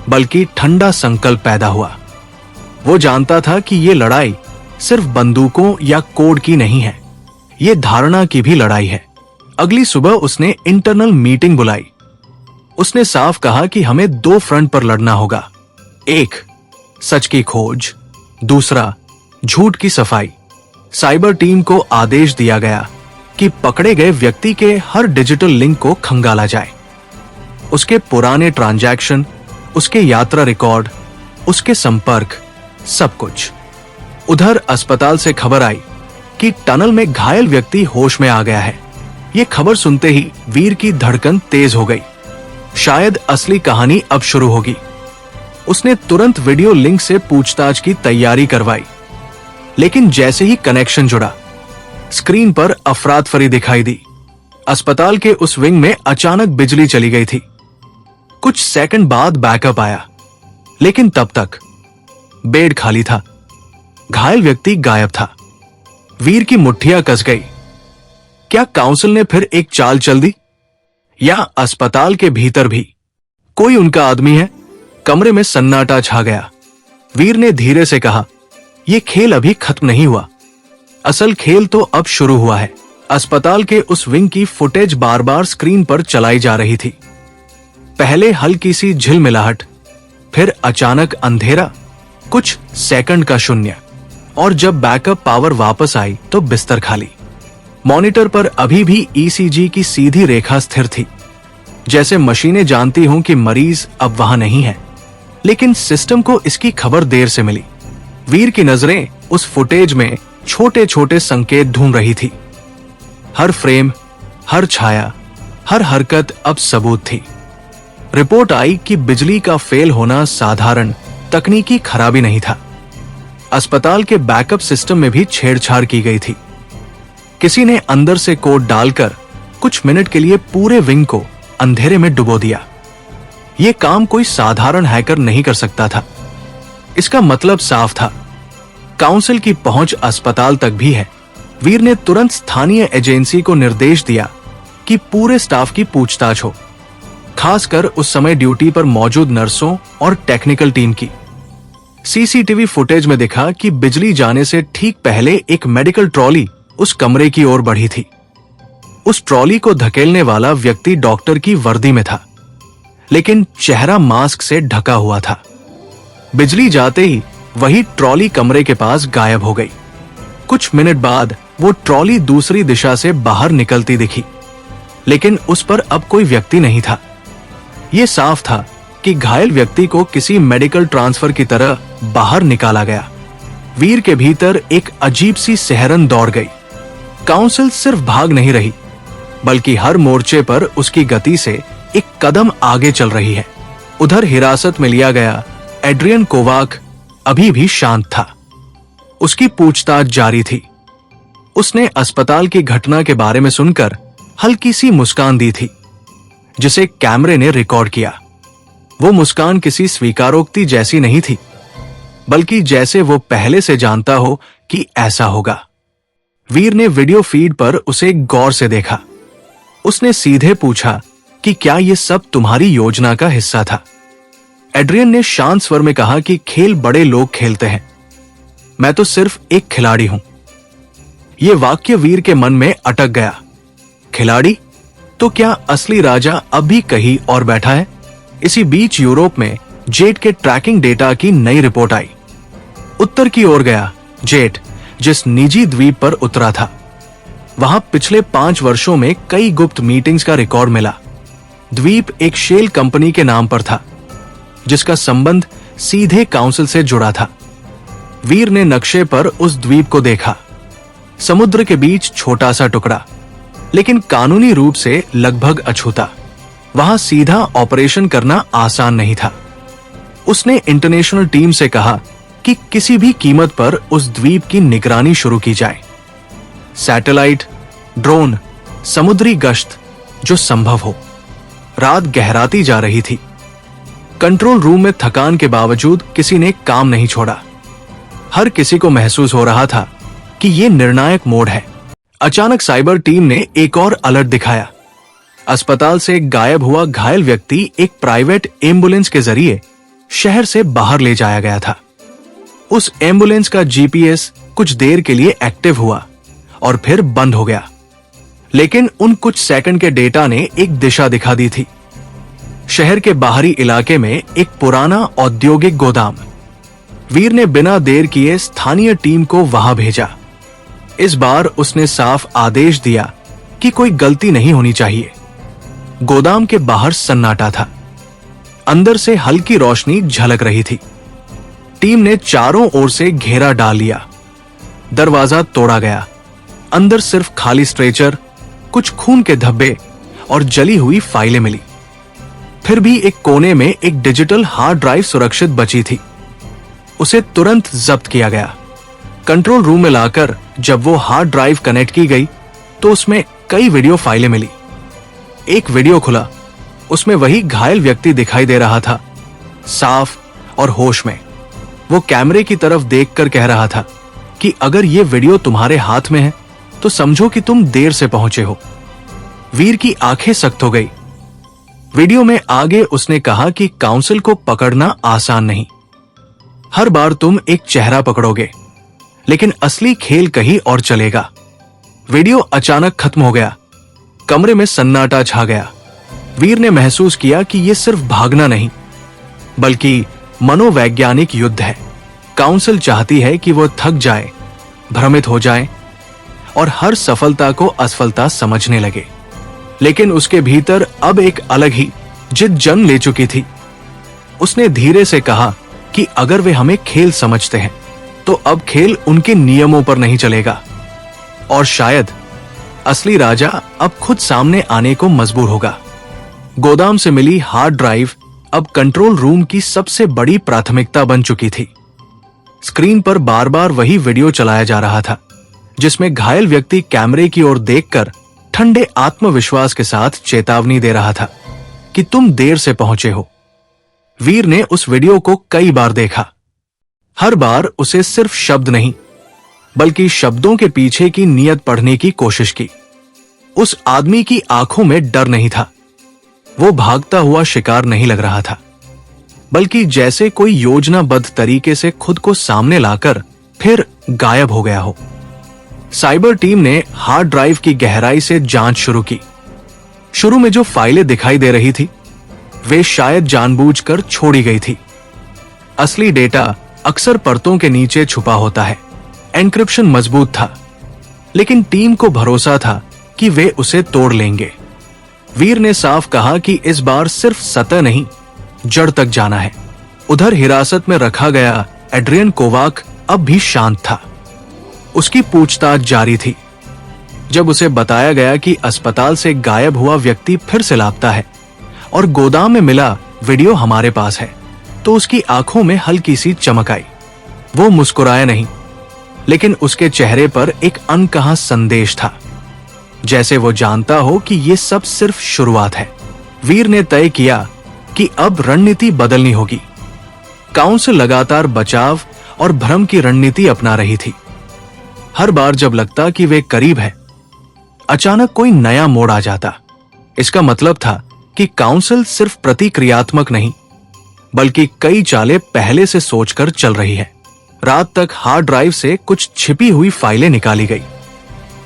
बल्कि ठंडा संकल्प पैदा हुआ। वो जानता था कि ये लड़ाई सिर्फ बंदूकों या कोड की नहीं है, ये धारणा की भी लड़ाई है। अगली सुबह उसने इंटरनल मीटिंग बुलाई। उसने साफ कहा कि हमें 2 फ्रंट पर लड़ना होगा। एक, सच की खोज, दूसरा, झूठ की सफाई। साइबर टीम को आदेश दिया गया कि पकड़े गए व्यक्ति के हर डिजिटल लिंक को खंगाला जाए। उसके पुराने ट्रांजैक्शन, उसके यात्रा रिकॉर्ड, उसके संपर्क, सब कुछ। उधर अस्पताल से खबर आई कि टनल में घायल व्यक्ति होश में आ गया है। ये खबर सुनते ही वीर की धड़कन तेज हो गई। शायद असली कहानी अब शुरू होगी। उसने तुरंत वीडियो लिंक से पूछताछ की तैयारी करवाई, लेकिन जैसे ही कनेक्शन जुड़ा, स्क्रीन पर अफरातफरी दिखाई दी। अस्पताल के उस विंग में अचानक बिजली चली गई थी। कुछ सेकंड बाद बैकअप आया, लेकिन तब तक बेड खाली था। घायल व्यक्ति गायब था। वीर की मुट्ठियां कस गई। क्या काउंसिल ने फिर एक चाल चल दी, या अस्पताल के भीतर भी कोई उनका आदमी है? कमरे में सन्नाटा छा गया। वीर ने धीरे से कहा, यह खेल अभी खत्म नहीं हुआ। असल खेल तो अब शुरू हुआ है। अस्पताल के उस विंग की फुटेज बार बार स्क्रीन पर चलाई जा रही थी। पहले हल्की सी झिलमिलाहट, फिर अचानक अंधेरा, कुछ सेकंड का शून्य, और जब बैकअप पावर वापस आई तो बिस्तर खाली। मॉनिटर पर अभी भी ईसीजी की सीधी रेखा स्थिर थी, जैसे मशीनें जानती हों कि मरीज अब वहां नहीं है। लेकिन सिस्टम को इसकी खबर देर से मिली। वीर की नजरें उस फुटेज में छोटे छोटे संकेत ढूंढ रही थी। हर फ्रेम, हर छाया, हर हरकत अब सबूत थी। रिपोर्ट आई कि बिजली का फेल होना साधारण तकनीकी खराबी नहीं था। अस्पताल के बैकअप सिस्टम में भी छेड़छाड़ की गई थी। किसी ने अंदर से कोड डालकर कुछ मिनट के लिए पूरे विंग को अंधेरे में डुबो दिया। यह काम कोई साधारण हैकर नहीं कर सकता था। इसका मतलब साफ था, काउंसिल की पहुंच अस्पताल तक भी है। वीर ने तुरंत स्थानीय एजेंसी को निर्देश दिया कि पूरे स्टाफ की पूछताछ हो, खासकर उस समय ड्यूटी पर मौजूद नर्सों और टेक्निकल टीम की। सीसीटीवी फुटेज में दिखा कि बिजली जाने से ठीक पहले एक मेडिकल ट्रॉली उस कमरे की ओर बढ़ी थी। उस ट्रॉली को धकेलने वाला व्यक्ति डॉक्टर की वर्दी में था, लेकिन चेहरा मास्क से ढका हुआ था। बिजली जाते ही वही ट्रॉली कमरे के पास गायब हो गई। कुछ मिनट बाद वो ट्रॉली दूसरी दिशा से बाहर निकलती दिखी, लेकिन उस पर अब कोई व्यक्ति नहीं था। यह साफ था कि घायल व्यक्ति को किसी मेडिकल ट्रांसफर की तरह बाहर निकाला गया। वीर के भीतर एक अजीब सी सिहरन दौड़ गई। काउंसिल सिर्फ भाग नहीं रही, बल्कि हर मोर्चे पर उसकी गति से एक कदम आगे चल रही है। उधर हिरासत में लिया गया एड्रियन कोवाक अभी भी शांत था। उसकी पूछताछ जारी थी। उसने अस्पताल की घटना के बारे में सुनकर हल्की सी मुस्कान दी थी, जिसे कैमरे ने रिकॉर्ड किया। वो मुस्कान किसी स्वीकारोक्ति जैसी नहीं थी, बल्कि जैसे वो पहले से जानता हो कि ऐसा होगा। वीर ने वीडियो फीड पर उसे गौर से देखा। उसने सीधे पूछा, कि क्या ये सब तुम्हारी योजना का हिस्सा था। एड्रियन ने शांत स्वर में कहा कि खेल बड़े लोग खेलते हैं, मैं तो सिर्फ एक खिलाड़ी हूं। यह वाक्य वीर के मन में अटक गया। खिलाड़ी? तो क्या असली राजा अब भी कहीं और बैठा है? इसी बीच यूरोप में जेट के ट्रैकिंग डेटा की नई रिपोर्ट आई। उत्तर की ओर गया जेट जिस निजी द्वीप पर उतरा था, वहां पिछले 5 वर्षों में कई गुप्त मीटिंग्स का रिकॉर्ड मिला। द्वीप एक शेल कंपनी के नाम पर था, जिसका संबंध सीधे काउंसिल से जुड़ा था। वीर ने नक्शे पर उस द्वीप को देखा। समुद्र के बीच छोटा सा टुकड़ा, लेकिन कानूनी रूप से लगभग अछूता। वहां सीधा ऑपरेशन करना आसान नहीं था। उसने इंटरनेशनल टीम से कहा कि किसी भी कीमत पर उस द्वीप की निगरानी शुरू की जाए। सैटेलाइट, ड्रोन, समुद्री गश्त, जो संभव हो। रात गहराती जा रही थी। कंट्रोल रूम में थकान के बावजूद किसी ने काम नहीं छोड़ा। हर किसी को महसूस हो रहा था कि यह निर्णायक मोड़ है। अचानक साइबर टीम ने एक और अलर्ट दिखाया। अस्पताल से गायब हुआ घायल व्यक्ति एक प्राइवेट एम्बुलेंस के जरिए शहर से बाहर ले जाया गया था। उस एम्बुलेंस का जीपीएस कुछ देर के लिए एक्टिव हुआ और फिर बंद हो गया, लेकिन उन कुछ सेकंड के डेटा ने एक दिशा दिखा दी थी। शहर के बाहरी इलाके में एक पुराना औद्योगिक गोदाम। वीर ने बिना देर किए स्थानीय टीम को वहां भेजा। इस बार उसने साफ आदेश दिया कि कोई गलती नहीं होनी चाहिए। गोदाम के बाहर सन्नाटा था। अंदर से हल्की रोशनी झलक रही थी। टीम ने चारों ओर से घेरा डाल लिया। दरवाजा तोड़ा गया। अंदर सिर्फ खाली स्ट्रेचर, कुछ खून के धब्बे और जली हुई फाइलें मिली। फिर भी एक कोने में एक डिजिटल हार्ड ड्राइव सुरक्षित बची थी। उसे तुरंत जब्त किया गया। कंट्रोल रूम में लाकर जब वो हार्ड ड्राइव कनेक्ट की गई तो उसमें कई वीडियो फाइलें मिली। एक वीडियो खुला, उसमें वही घायल व्यक्ति दिखाई दे रहा था, साफ और होश में। वो कैमरे की तरफ देखकर कह रहा था कि अगर ये वीडियो तुम्हारे हाथ में है तो समझो कि तुम देर से पहुंचे हो। वीर की आंखें सख्त हो गई। वीडियो में आगे उसने कहा कि काउंसिल को पकड़ना आसान नहीं। हर बार तुम एक चेहरा पकड़ोगे, लेकिन असली खेल कहीं और चलेगा। वीडियो अचानक खत्म हो गया। कमरे में सन्नाटा छा गया। वीर ने महसूस किया कि यह सिर्फ भागना नहीं, बल्कि मनोवैज्ञानिक युद्ध है। काउंसिल चाहती है कि वो थक जाए, भ्रमित हो जाए और हर सफलता को असफलता समझने लगे। लेकिन उसके भीतर अब एक अलग ही जिद जन्म ले चुकी थी। उसने धीरे से कहा कि अगर वे हमें खेल समझते हैं तो अब खेल उनके नियमों पर नहीं चलेगा, और शायद असली राजा अब खुद सामने आने को मजबूर होगा। गोदाम से मिली हार्ड ड्राइव अब कंट्रोल रूम की सबसे बड़ी प्राथमिकता बन चुकी थी। स्क्रीन पर बार बार वही वीडियो चलाया जा रहा था, जिसमें घायल व्यक्ति कैमरे की ओर देखकर ठंडे आत्मविश्वास के साथ चेतावनी दे रहा था कि तुम देर से पहुंचे हो। वीर ने उस वीडियो को कई बार देखा। हर बार उसे सिर्फ शब्द नहीं, बल्कि शब्दों के पीछे की नीयत पढ़ने की कोशिश की। उस आदमी की आंखों में डर नहीं था। वो भागता हुआ शिकार नहीं लग रहा था, बल्कि जैसे कोई योजनाबद्ध तरीके से खुद को सामने लाकर फिर गायब हो गया हो। साइबर टीम ने हार्ड ड्राइव की गहराई से जांच शुरू की। शुरू में जो फाइलें दिखाई दे रही थी वे शायद जानबूझकर छोड़ी गई थी। असली डेटा अक्सर परतों के नीचे छुपा होता है। एन्क्रिप्शन मजबूत था, लेकिन टीम को भरोसा था कि वे उसे तोड़ लेंगे। वीर ने साफ कहा कि इस बार सिर्फ सतह नहीं, जड़ तक जाना है। उधर हिरासत में रखा गया एड्रियन कोवाक अब भी शांत था। उसकी पूछताछ जारी थी। जब उसे बताया गया कि अस्पताल से गायब हुआ व्यक्ति फिर से लापता है और गोदाम में मिला वीडियो हमारे पास है, तो उसकी आंखों में हल्की सी चमक आई। वो मुस्कुराया नहीं, लेकिन उसके चेहरे पर एक अनकहा संदेश था, जैसे वो जानता हो कि ये सब सिर्फ शुरुआत है। वीर ने तय किया कि अब रणनीति बदलनी होगी। काउंसिल लगातार बचाव और भ्रम की रणनीति अपना रही थी। हर बार जब लगता कि वे करीब है, अचानक कोई नया मोड़ आ जाता। इसका मतलब था कि काउंसिल सिर्फ प्रतिक्रियात्मक नहीं बल्कि कई चालें पहले से सोचकर चल रही है। रात तक हार्ड ड्राइव से कुछ छिपी हुई फाइलें निकाली गई।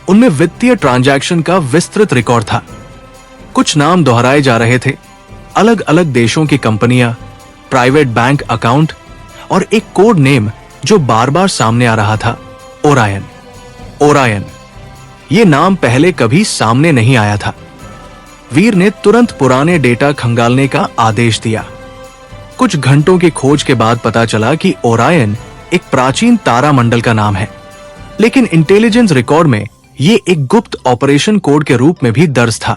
उनमें वित्तीय ट्रांजैक्शन का विस्तृत रिकॉर्ड था। कुछ नाम दोहराए जा रहे थे, अलग अलग देशों की कंपनियां, प्राइवेट बैंक अकाउंट और एक कोड नेम जो बार बार सामने आ रहा था, ओरायन। ओरायन, ये नाम पहले कभी सामने नहीं आया था। वीर ने तुरंत पुराने डेटा खंगालने का आदेश दिया। कुछ घंटों की खोज के बाद पता चला कि ओरायन एक प्राचीन तारामंडल का नाम है, लेकिन इंटेलिजेंस रिकॉर्ड में ये एक गुप्त ऑपरेशन कोड के रूप में भी दर्ज था,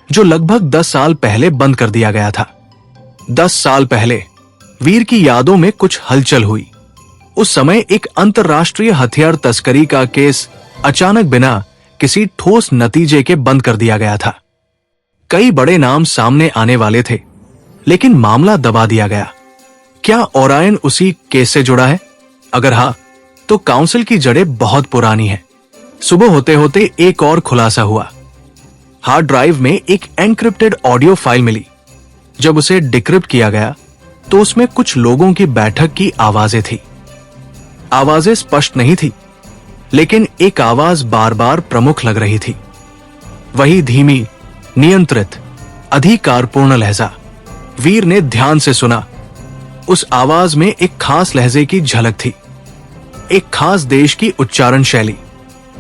जो लगभग 10 साल पहले बंद कर दिया गया था। 10 साल पहले वीर की यादों में कुछ हलचल हुई। उस समय एक अंतर्राष्ट्रीय हथियार तस्करी का केस अचानक बिना किसी ठोस नतीजे के बंद कर दिया गया था। कई बड़े नाम सामने आने वाले थे, लेकिन मामला दबा दिया गया। क्या ओरायन उसी केस से जुड़ा है? अगर हाँ, तो काउंसिल की जड़ें बहुत पुरानी हैं। सुबह होते होते एक और खुलासा हुआ। हार्ड ड्राइव में एक एन्क्रिप्टेड ऑडियो फाइल मिली। जब उसे डिक्रिप्ट किया गया तो उसमें कुछ लोगों की बैठक की आवाजें थी। आवाजें स्पष्ट नहीं थी, लेकिन एक आवाज बार बार प्रमुख लग रही थी। वही धीमी, नियंत्रित, अधिकारपूर्ण लहजा। वीर ने ध्यान से सुना। उस आवाज में एक खास लहजे की झलक थी, एक खास देश की उच्चारण शैली।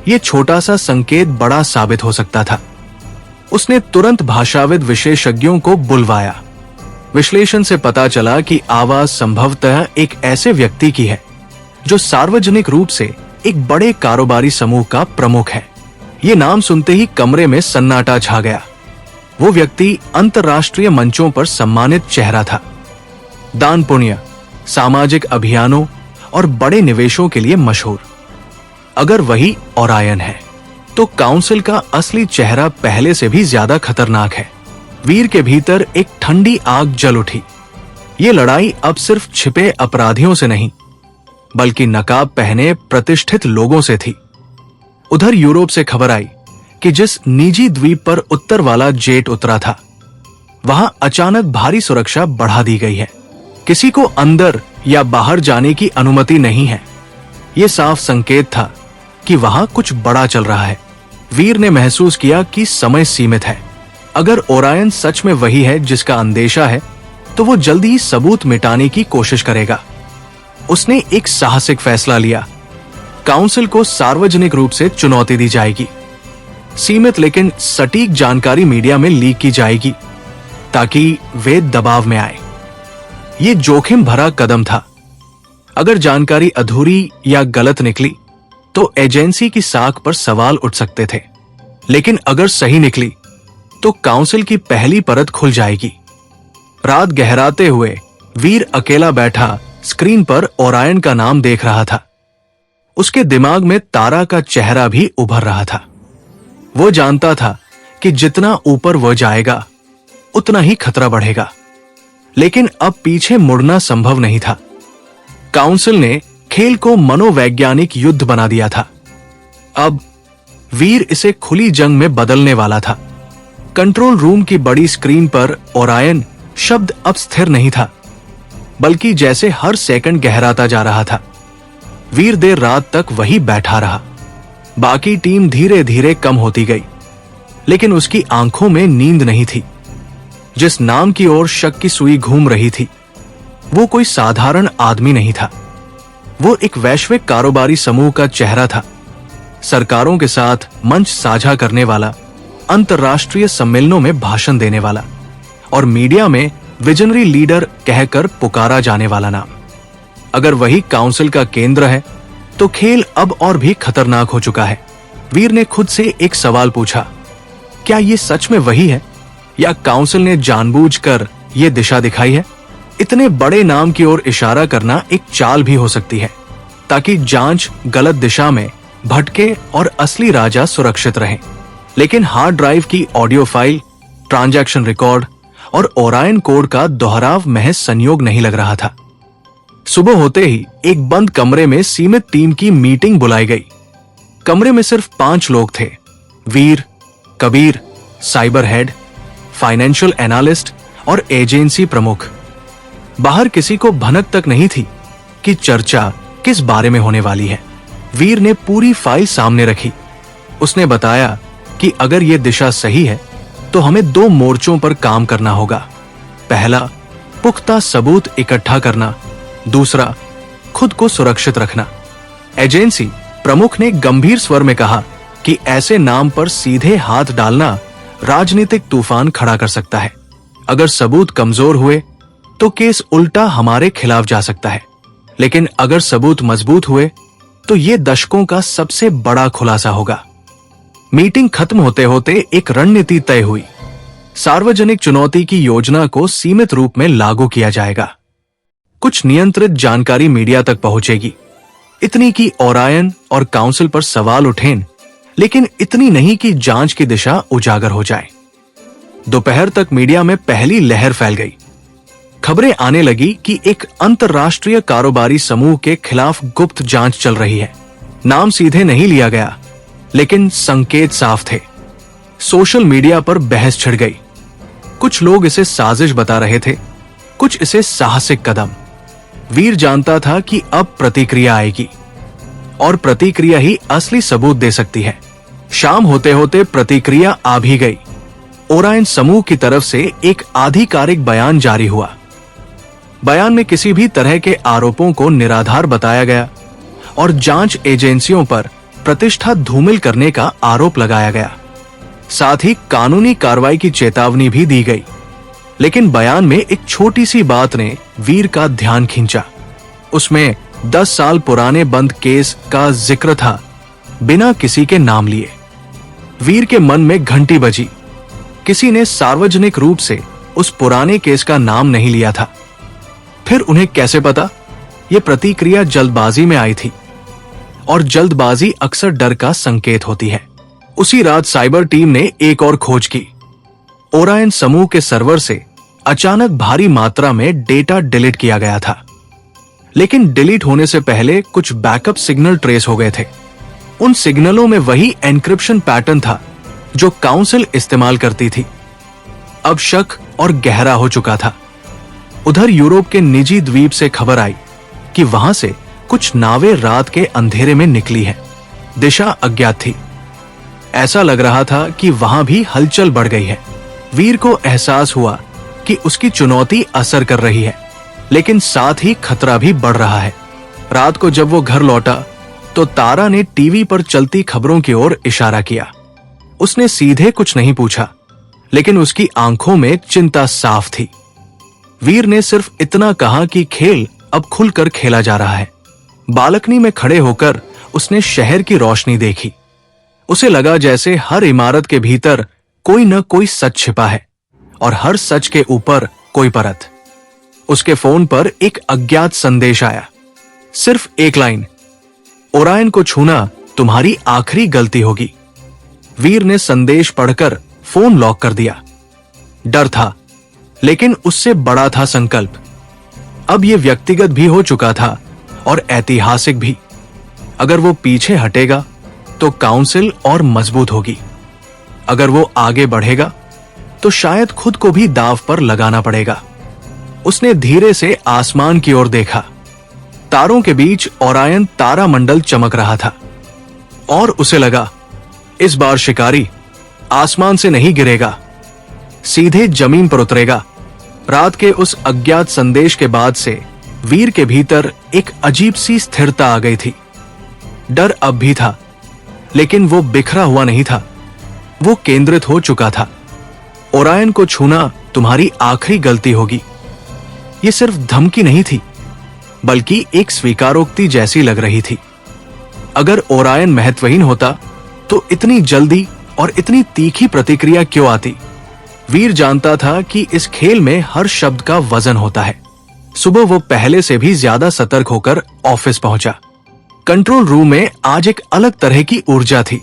यह छोटा सा संकेत बड़ा साबित हो सकता था। उसने तुरंत भाषाविद विशेषज्ञों को बुलवाया। विश्लेषण से पता चला कि आवाज संभवतः एक ऐसे व्यक्ति की है जो सार्वजनिक रूप से एक बड़े कारोबारी समूह का प्रमुख है। ये नाम सुनते ही कमरे में सन्नाटा छा गया। वो व्यक्ति अंतर्राष्ट्रीय मंचों पर सम्मानित चेहरा था। दान पुण्य, सामाजिक अभियानों और बड़े निवेशों के लिए मशहूर। अगर वही ओरायन है, तो काउंसिल का असली चेहरा पहले से भी ज्यादा खतरनाक है। वीर के भीतर एक ठंडी आग जल उठी। ये लड़ाई अब सिर्फ छिपे अपराधियों से नहीं, बल्कि नकाब पहने प्रतिष्ठित लोगों से थी। उधर यूरोप से खबर आई कि जिस निजी द्वीप पर उत्तर वाला जेट उतरा था, वहां अचानक भारी सुरक्षा बढ़ा दी गई है। किसी को अंदर या बाहर जाने की अनुमति नहीं है। यह साफ संकेत था कि वहां कुछ बड़ा चल रहा है। वीर ने महसूस किया कि समय सीमित है। अगर ओरायन सच में वही है जिसका अंदेशा है, तो वो जल्दी ही सबूत मिटाने की कोशिश करेगा। उसने एक साहसिक फैसला लिया। काउंसिल को सार्वजनिक रूप से चुनौती दी जाएगी। सीमित लेकिन सटीक जानकारी मीडिया में लीक की जाएगी, ताकि वे दबाव में आए। ये जोखिम भरा कदम था। अगर जानकारी अधूरी या गलत निकली, तो एजेंसी की साख पर सवाल उठ सकते थे। लेकिन अगर सही निकली, तो काउंसिल की पहली परत खुल जाएगी। रात गहराते हुए वीर अकेला बैठा स्क्रीन पर ओरायन का नाम देख रहा था। उसके दिमाग में तारा का चेहरा भी उभर रहा था। वो जानता था कि जितना ऊपर वह जाएगा, उतना ही खतरा बढ़ेगा। लेकिन अब पीछे मुड़ना संभव नहीं था। काउंसिल ने खेल को मनोवैज्ञानिक युद्ध बना दिया था। अब वीर इसे खुली जंग में बदलने वाला था। कंट्रोल रूम की बड़ी स्क्रीन पर ओरायन शब्द अब स्थिर नहीं था, बल्कि जैसे हर सेकंड गहराता जा रहा था। वीर देर रात तक वही बैठा रहा। बाकी टीम धीरे धीरे कम होती गई, लेकिन उसकी आंखों में नींद नहीं थी। जिस नाम की ओर शक की सुई घूम रही थी, वो कोई साधारण आदमी नहीं था। वो एक वैश्विक कारोबारी समूह का चेहरा था, सरकारों के साथ मंच साझा करने वाला, अंतर्राष्ट्रीय सम्मेलनों में भाषण देने वाला और मीडिया में विजनरी लीडर कहकर पुकारा जाने वाला नाम। अगर वही काउंसिल का केंद्र है, तो खेल अब और भी खतरनाक हो चुका है। वीर ने खुद से एक सवाल पूछा, क्या ये सच में वही है, या काउंसिल ने जानबूझकर ये दिशा दिखाई है? इतने बड़े नाम की ओर इशारा करना एक चाल भी हो सकती है, ताकि जांच गलत दिशा में भटके और असली राजा सुरक्षित रहे। लेकिन हार्ड ड्राइव की ऑडियो फाइल, ट्रांजैक्शन रिकॉर्ड और ओरायन कोड का दोहराव महज संयोग नहीं लग रहा था। सुबह होते ही एक बंद कमरे में सीमित टीम की मीटिंग बुलाई गई। कमरे में सिर्फ 5 लोग थे। Veer, Kabir, cyber head, financial analyst और एजेंसी प्रमुख। बाहर किसी को भनक तक नहीं थी कि चर्चा किस बारे में होने वाली है। वीर ने पूरी फाइल सामने रखी। उसने बताया कि अगर ये दिशा सही है तो हमें 2 मोर्चों पर काम करना होगा। पहला, पुख्ता सबूत इकट्ठा करना, दूसरा, खुद को सुरक्षित रखना। एजेंसी प्रमुख ने गंभीर स्वर में कहा कि ऐसे नाम पर सीधे हाथ डालना राजनीतिक तूफान खड़ा कर सकता है। अगर सबूत कमजोर हुए तो केस उल्टा हमारे खिलाफ जा सकता है, लेकिन अगर सबूत मजबूत हुए तो यह दशकों का सबसे बड़ा खुलासा होगा। मीटिंग खत्म होते होते एक रणनीति तय हुई। सार्वजनिक चुनौती की योजना को सीमित रूप में लागू किया जाएगा। कुछ नियंत्रित जानकारी मीडिया तक पहुंचेगी, इतनी कि ओरायन और काउंसिल पर सवाल उठें, लेकिन इतनी नहीं कि जांच की दिशा उजागर हो जाए। दोपहर तक मीडिया में पहली लहर फैल गई। खबरें आने लगी कि एक अंतर्राष्ट्रीय कारोबारी समूह के खिलाफ गुप्त जांच चल रही है। नाम सीधे नहीं लिया गया, लेकिन संकेत साफ थे। सोशल मीडिया पर बहस छिड़ गई। कुछ लोग इसे साजिश बता रहे थे, कुछ इसे साहसिक कदम। वीर जानता था कि अब प्रतिक्रिया आएगी, और प्रतिक्रिया ही असली सबूत दे सकती है। शाम होते होते प्रतिक्रिया आ भी गई। ओरायन समूह की तरफ से एक आधिकारिक बयान जारी हुआ। बयान में किसी भी तरह के आरोपों को निराधार बताया गया और जांच एजेंसियों पर प्रतिष्ठा धूमिल करने का आरोप लगाया गया। साथ ही कानूनी कार्रवाई की चेतावनी भी दी गई। लेकिन बयान में एक छोटी सी बात ने वीर का ध्यान खींचा। उसमें 10 साल पुराने बंद केस का जिक्र था, बिना किसी के नाम लिए। वीर के मन में घंटी बजी। किसी ने सार्वजनिक रूप से उस पुराने केस का नाम नहीं लिया था। फिर उन्हें कैसे पता? यह प्रतिक्रिया जल्दबाजी में आई थी, और जल्दबाजी अक्सर डर का संकेत होती है। उसी रात साइबर टीम ने एक और खोज की। ओरायन समूह के सर्वर से अचानक भारी मात्रा में डेटा डिलीट किया गया था, लेकिन डिलीट होने से पहले कुछ बैकअप सिग्नल ट्रेस हो गए थे। उन सिग्नलों में वही एन्क्रिप्शन पैटर्न था जो काउंसिल इस्तेमाल करती थी। अब शक और गहरा हो चुका था। उधर यूरोप के निजी द्वीप से खबर आई कि वहां से कुछ नावें रात के अंधेरे में निकली हैं। दिशा अज्ञात थी। ऐसा लग रहा था कि वहां भी हलचल बढ़ गई है। वीर को एहसास हुआ कि उसकी चुनौती असर कर रही है, लेकिन साथ ही खतरा भी बढ़ रहा है। रात को जब वो घर लौटा तो तारा ने टीवी पर चलती खबरों की ओर इशारा किया। उसने सीधे कुछ नहीं पूछा, लेकिन उसकी आंखों में चिंता साफ थी। वीर ने सिर्फ इतना कहा कि खेल अब खुलकर खेला जा रहा है। बालकनी में खड़े होकर उसने शहर की रोशनी देखी। उसे लगा जैसे हर इमारत के भीतर कोई न कोई सच छिपा है, और हर सच के ऊपर कोई परत। उसके फोन पर एक अज्ञात संदेश आया। सिर्फ एक लाइन, ओरायन को छूना तुम्हारी आखिरी गलती होगी। वीर ने संदेश पढ़कर फोन लॉक कर दिया। डर था, लेकिन उससे बड़ा था संकल्प। अब यह व्यक्तिगत भी हो चुका था और ऐतिहासिक भी। अगर वो पीछे हटेगा तो काउंसिल और मजबूत होगी। अगर वो आगे बढ़ेगा तो शायद खुद को भी दांव पर लगाना पड़ेगा। उसने धीरे से आसमान की ओर देखा। तारों के बीच ओरायन तारामंडल चमक रहा था, और उसे लगा इस बार शिकारी आसमान से नहीं गिरेगा, सीधे जमीन पर उतरेगा। रात के उस अज्ञात संदेश के बाद से वीर के भीतर एक अजीब सी स्थिरता आ गई थी। डर अब भी था, लेकिन वो बिखरा हुआ नहीं था, वो केंद्रित हो चुका था। ओरायन को छूना तुम्हारी आखिरी गलती होगी। ये सिर्फ धमकी नहीं थी, बल्कि एक स्वीकारोक्ति जैसी लग रही थी। अगर ओरायन महत्वहीन होता तो इतनी जल्दी और इतनी तीखी प्रतिक्रिया क्यों आती? वीर जानता था कि इस खेल में हर शब्द का वजन होता है। सुबह वो पहले से भी ज्यादा सतर्क होकर ऑफिस पहुंचा। कंट्रोल रूम में आज एक अलग तरह की ऊर्जा थी।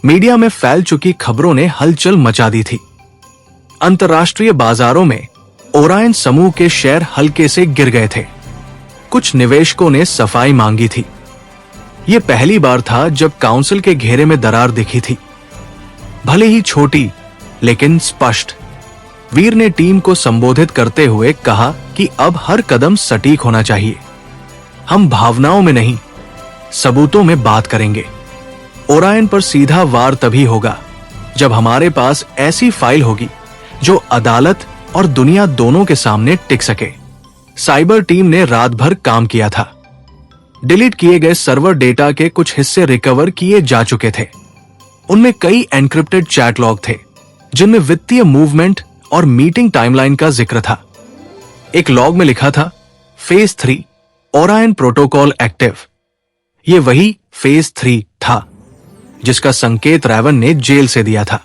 मीडिया में फैल चुकी खबरों ने हलचल मचा दी थी। अंतर्राष्ट्रीय बाजारों में ओरायन समूह के शेयर हल्के से गिर गए थे। कुछ निवेशकों ने सफाई मांगी थी। यह पहली बार था जब काउंसिल के घेरे में दरार दिखी थी, भले ही छोटी लेकिन स्पष्ट। वीर ने टीम को संबोधित करते हुए कहा कि अब हर कदम सटीक होना चाहिए। हम भावनाओं में नहीं, सबूतों में बात करेंगे। ओरायन पर सीधा वार तभी होगा जब हमारे पास ऐसी फाइल होगी जो अदालत और दुनिया दोनों के सामने टिक सके। साइबर टीम ने रात भर काम किया था। डिलीट किए गए सर्वर डेटा के कुछ हिस्से रिकवर किए जा चुके थे। उनमें कई एन्क्रिप्टेड चैट लॉग थे जिनमें वित्तीय मूवमेंट और मीटिंग टाइमलाइन का जिक्र था। एक लॉग में लिखा था फेज 3 ओरायन प्रोटोकॉल एक्टिव। यह वही फेज 3 था जिसका संकेत रैवन ने जेल से दिया था।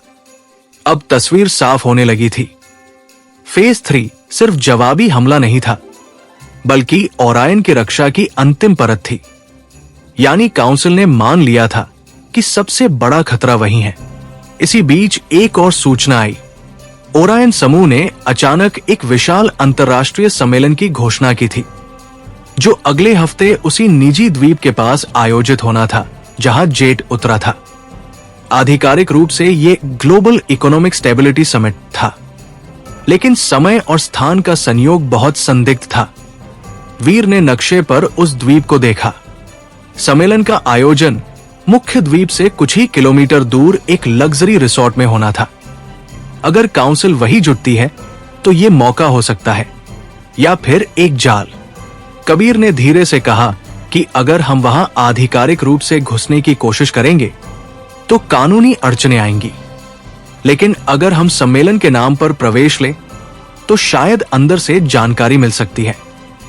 अब तस्वीर साफ होने लगी थी। फेज 3 सिर्फ जवाबी हमला नहीं था, बल्कि ओरायन की रक्षा की अंतिम परत थी। यानी काउंसिल ने मान लिया था कि सबसे बड़ा खतरा वही है। इसी बीच एक और सूचना आई। ओरायन समूह ने अचानक एक विशाल अंतर्राष्ट्रीय सम्मेलन की घोषणा की थी, जो अगले हफ्ते उसी निजी द्वीप के पास आयोजित होना था जहां जेट उतरा था। आधिकारिक रूप से यह ग्लोबल इकोनॉमिक स्टेबिलिटी समिट था, लेकिन समय और स्थान का संयोग बहुत संदिग्ध था। वीर ने नक्शे पर उस द्वीप को देखा। सम्मेलन का आयोजन मुख्य द्वीप से कुछ ही किलोमीटर दूर एक लग्जरी रिसोर्ट में होना था। अगर काउंसिल वही जुटती है तो यह मौका हो सकता है, या फिर एक जाल। कबीर ने धीरे से कहा कि अगर हम वहां आधिकारिक रूप से घुसने की कोशिश करेंगे तो कानूनी अड़चनें आएंगी, लेकिन अगर हम सम्मेलन के नाम पर प्रवेश लें तो शायद अंदर से जानकारी मिल सकती है।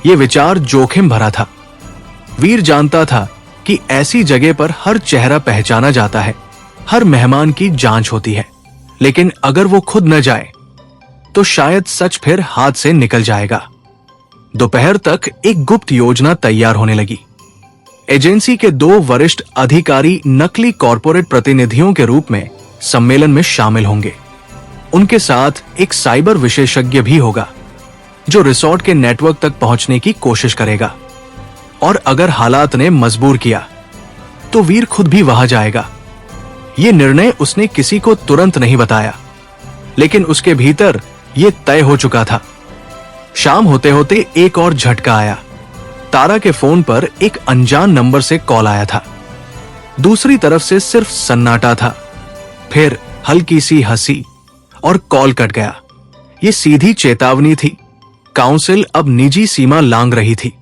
यह विचार जोखिम भरा था। वीर जानता था कि ऐसी जगह पर हर चेहरा पहचाना जाता है, हर मेहमान की जांच होती है, लेकिन अगर वो खुद न जाए तो शायद सच फिर हाथ से निकल जाएगा। दोपहर तक एक गुप्त योजना तैयार होने लगी। एजेंसी के 2 वरिष्ठ अधिकारी नकली कॉरपोरेट प्रतिनिधियों के रूप में सम्मेलन में शामिल होंगे। उनके साथ एक साइबर विशेषज्ञ भी होगा जो रिसोर्ट के नेटवर्क तक पहुंचने की कोशिश करेगा, और अगर हालात ने मजबूर किया तो वीर खुद भी वहां जाएगा। यह निर्णय उसने किसी को तुरंत नहीं बताया, लेकिन उसके भीतर यह तय हो चुका था। शाम होते होते एक और झटका आया। तारा के फोन पर एक अनजान नंबर से कॉल आया था। दूसरी तरफ से सिर्फ सन्नाटा था, फिर हल्की सी हंसी, और कॉल कट गया। यह सीधी चेतावनी थी। काउंसिल अब निजी सीमा लांघ रही थी।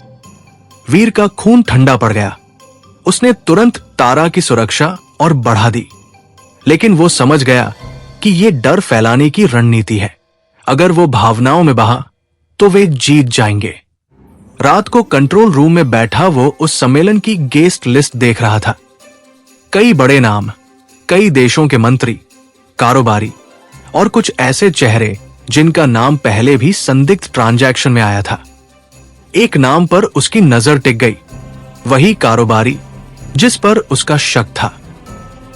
वीर का खून ठंडा पड़ गया। उसने तुरंत तारा की सुरक्षा और बढ़ा दी, लेकिन वो समझ गया कि यह डर फैलाने की रणनीति है। अगर वो भावनाओं में बहा तो वे जीत जाएंगे। रात को कंट्रोल रूम में बैठा वो उस सम्मेलन की गेस्ट लिस्ट देख रहा था। कई बड़े नाम, कई देशों के मंत्री, कारोबारी और कुछ ऐसे चेहरे जिनका नाम पहले भी संदिग्ध ट्रांजैक्शन में आया था। एक नाम पर उसकी नजर टिक गई, वही कारोबारी जिस पर उसका शक था।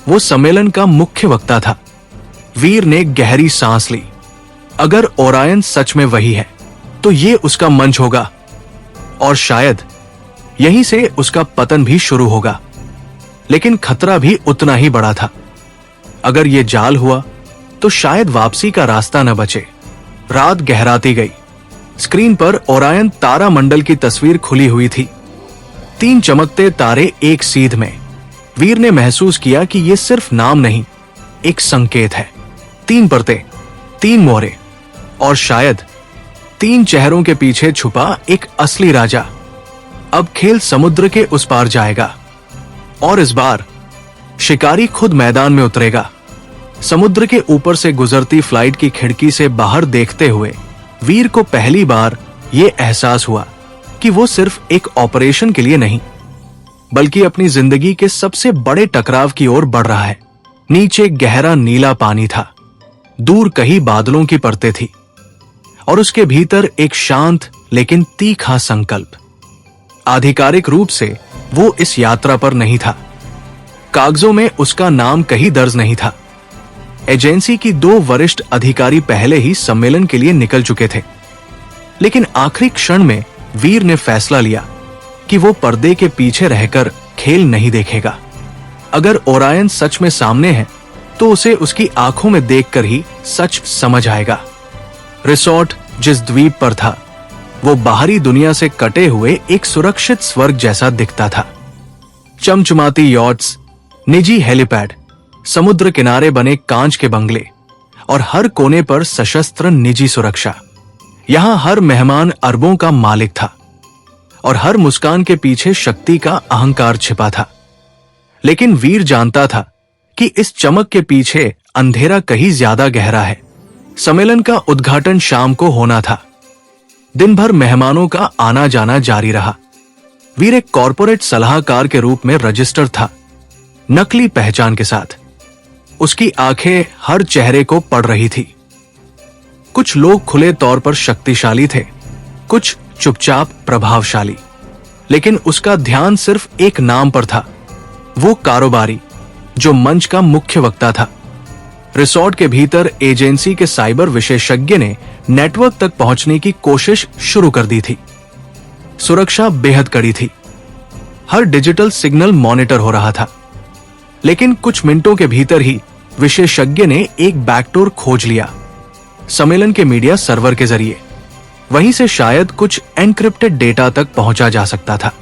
वो सम्मेलन का मुख्य वक्ता था। वीर ने गहरी सांस ली। अगर ओरायन सच में वही है तो ये उसका मंच होगा, और शायद यहीं से उसका पतन भी शुरू होगा। लेकिन खतरा भी उतना ही बड़ा था। अगर ये जाल हुआ तो शायद वापसी का रास्ता न बचे। रात गहराती गई। स्क्रीन पर ओरायन तारा मंडल की तस्वीर खुली हुई थी। 3 चमकते तारे एक सीध में। वीर ने महसूस किया कि यह सिर्फ नाम नहीं, एक संकेत है। 3 परतें, 3 मोहरे, और शायद 3 चेहरों के पीछे छुपा एक असली राजा। अब खेल समुद्र के उस पार जाएगा, और इस बार शिकारी खुद मैदान में उतरेगा। समुद्र के ऊपर से गुजरती फ्लाइट की खिड़की से बाहर देखते हुए वीर को पहली बार यह एहसास हुआ कि वो सिर्फ एक ऑपरेशन के लिए नहीं, बल्कि अपनी जिंदगी के सबसे बड़े टकराव की ओर बढ़ रहा है। नीचे गहरा नीला पानी था, दूर कहीं बादलों की परतें थी, और उसके भीतर एक शांत लेकिन तीखा संकल्प। आधिकारिक रूप से वो इस यात्रा पर नहीं था। कागजों में उसका नाम कहीं दर्ज नहीं था। एजेंसी की 2 वरिष्ठ अधिकारी पहले ही सम्मेलन के लिए निकल चुके थे, लेकिन आखिरी क्षण में वीर ने फैसला लिया कि वो पर्दे के पीछे रहकर खेल नहीं देखेगा। अगर ओरायन सच में सामने है तो उसे उसकी आंखों में देखकर ही सच समझ आएगा। रिसोर्ट जिस द्वीप पर था वो बाहरी दुनिया से कटे हुए एक सुरक्षित स्वर्ग जैसा दिखता था। चमचमाती यॉट्स, निजी हेलीपैड, समुद्र किनारे बने कांच के बंगले और हर कोने पर सशस्त्र निजी सुरक्षा। यहां हर मेहमान अरबों का मालिक था और हर मुस्कान के पीछे शक्ति का अहंकार छिपा था। लेकिन वीर जानता था कि इस चमक के पीछे अंधेरा कहीं ज्यादा गहरा है। सम्मेलन का उद्घाटन शाम को होना था। दिन भर मेहमानों का आना जाना जारी रहा। वीर एक कॉरपोरेट सलाहकार के रूप में रजिस्टर था, नकली पहचान के साथ। उसकी आंखें हर चेहरे को पढ़ रही थी। कुछ लोग खुले तौर पर शक्तिशाली थे, कुछ चुपचाप प्रभावशाली, लेकिन उसका ध्यान सिर्फ एक नाम पर था, वो कारोबारी जो मंच का मुख्य वक्ता था। रिसोर्ट के भीतर एजेंसी के साइबर विशेषज्ञ ने नेटवर्क तक पहुंचने की कोशिश शुरू कर दी थी। सुरक्षा बेहद कड़ी थी, हर डिजिटल सिग्नल मॉनिटर हो रहा था। लेकिन कुछ मिनटों के भीतर ही विशेषज्ञ ने एक बैकडोर खोज लिया, सम्मेलन के मीडिया सर्वर के जरिए। वहीं से शायद कुछ एनक्रिप्टेड डेटा तक पहुंचा जा सकता था।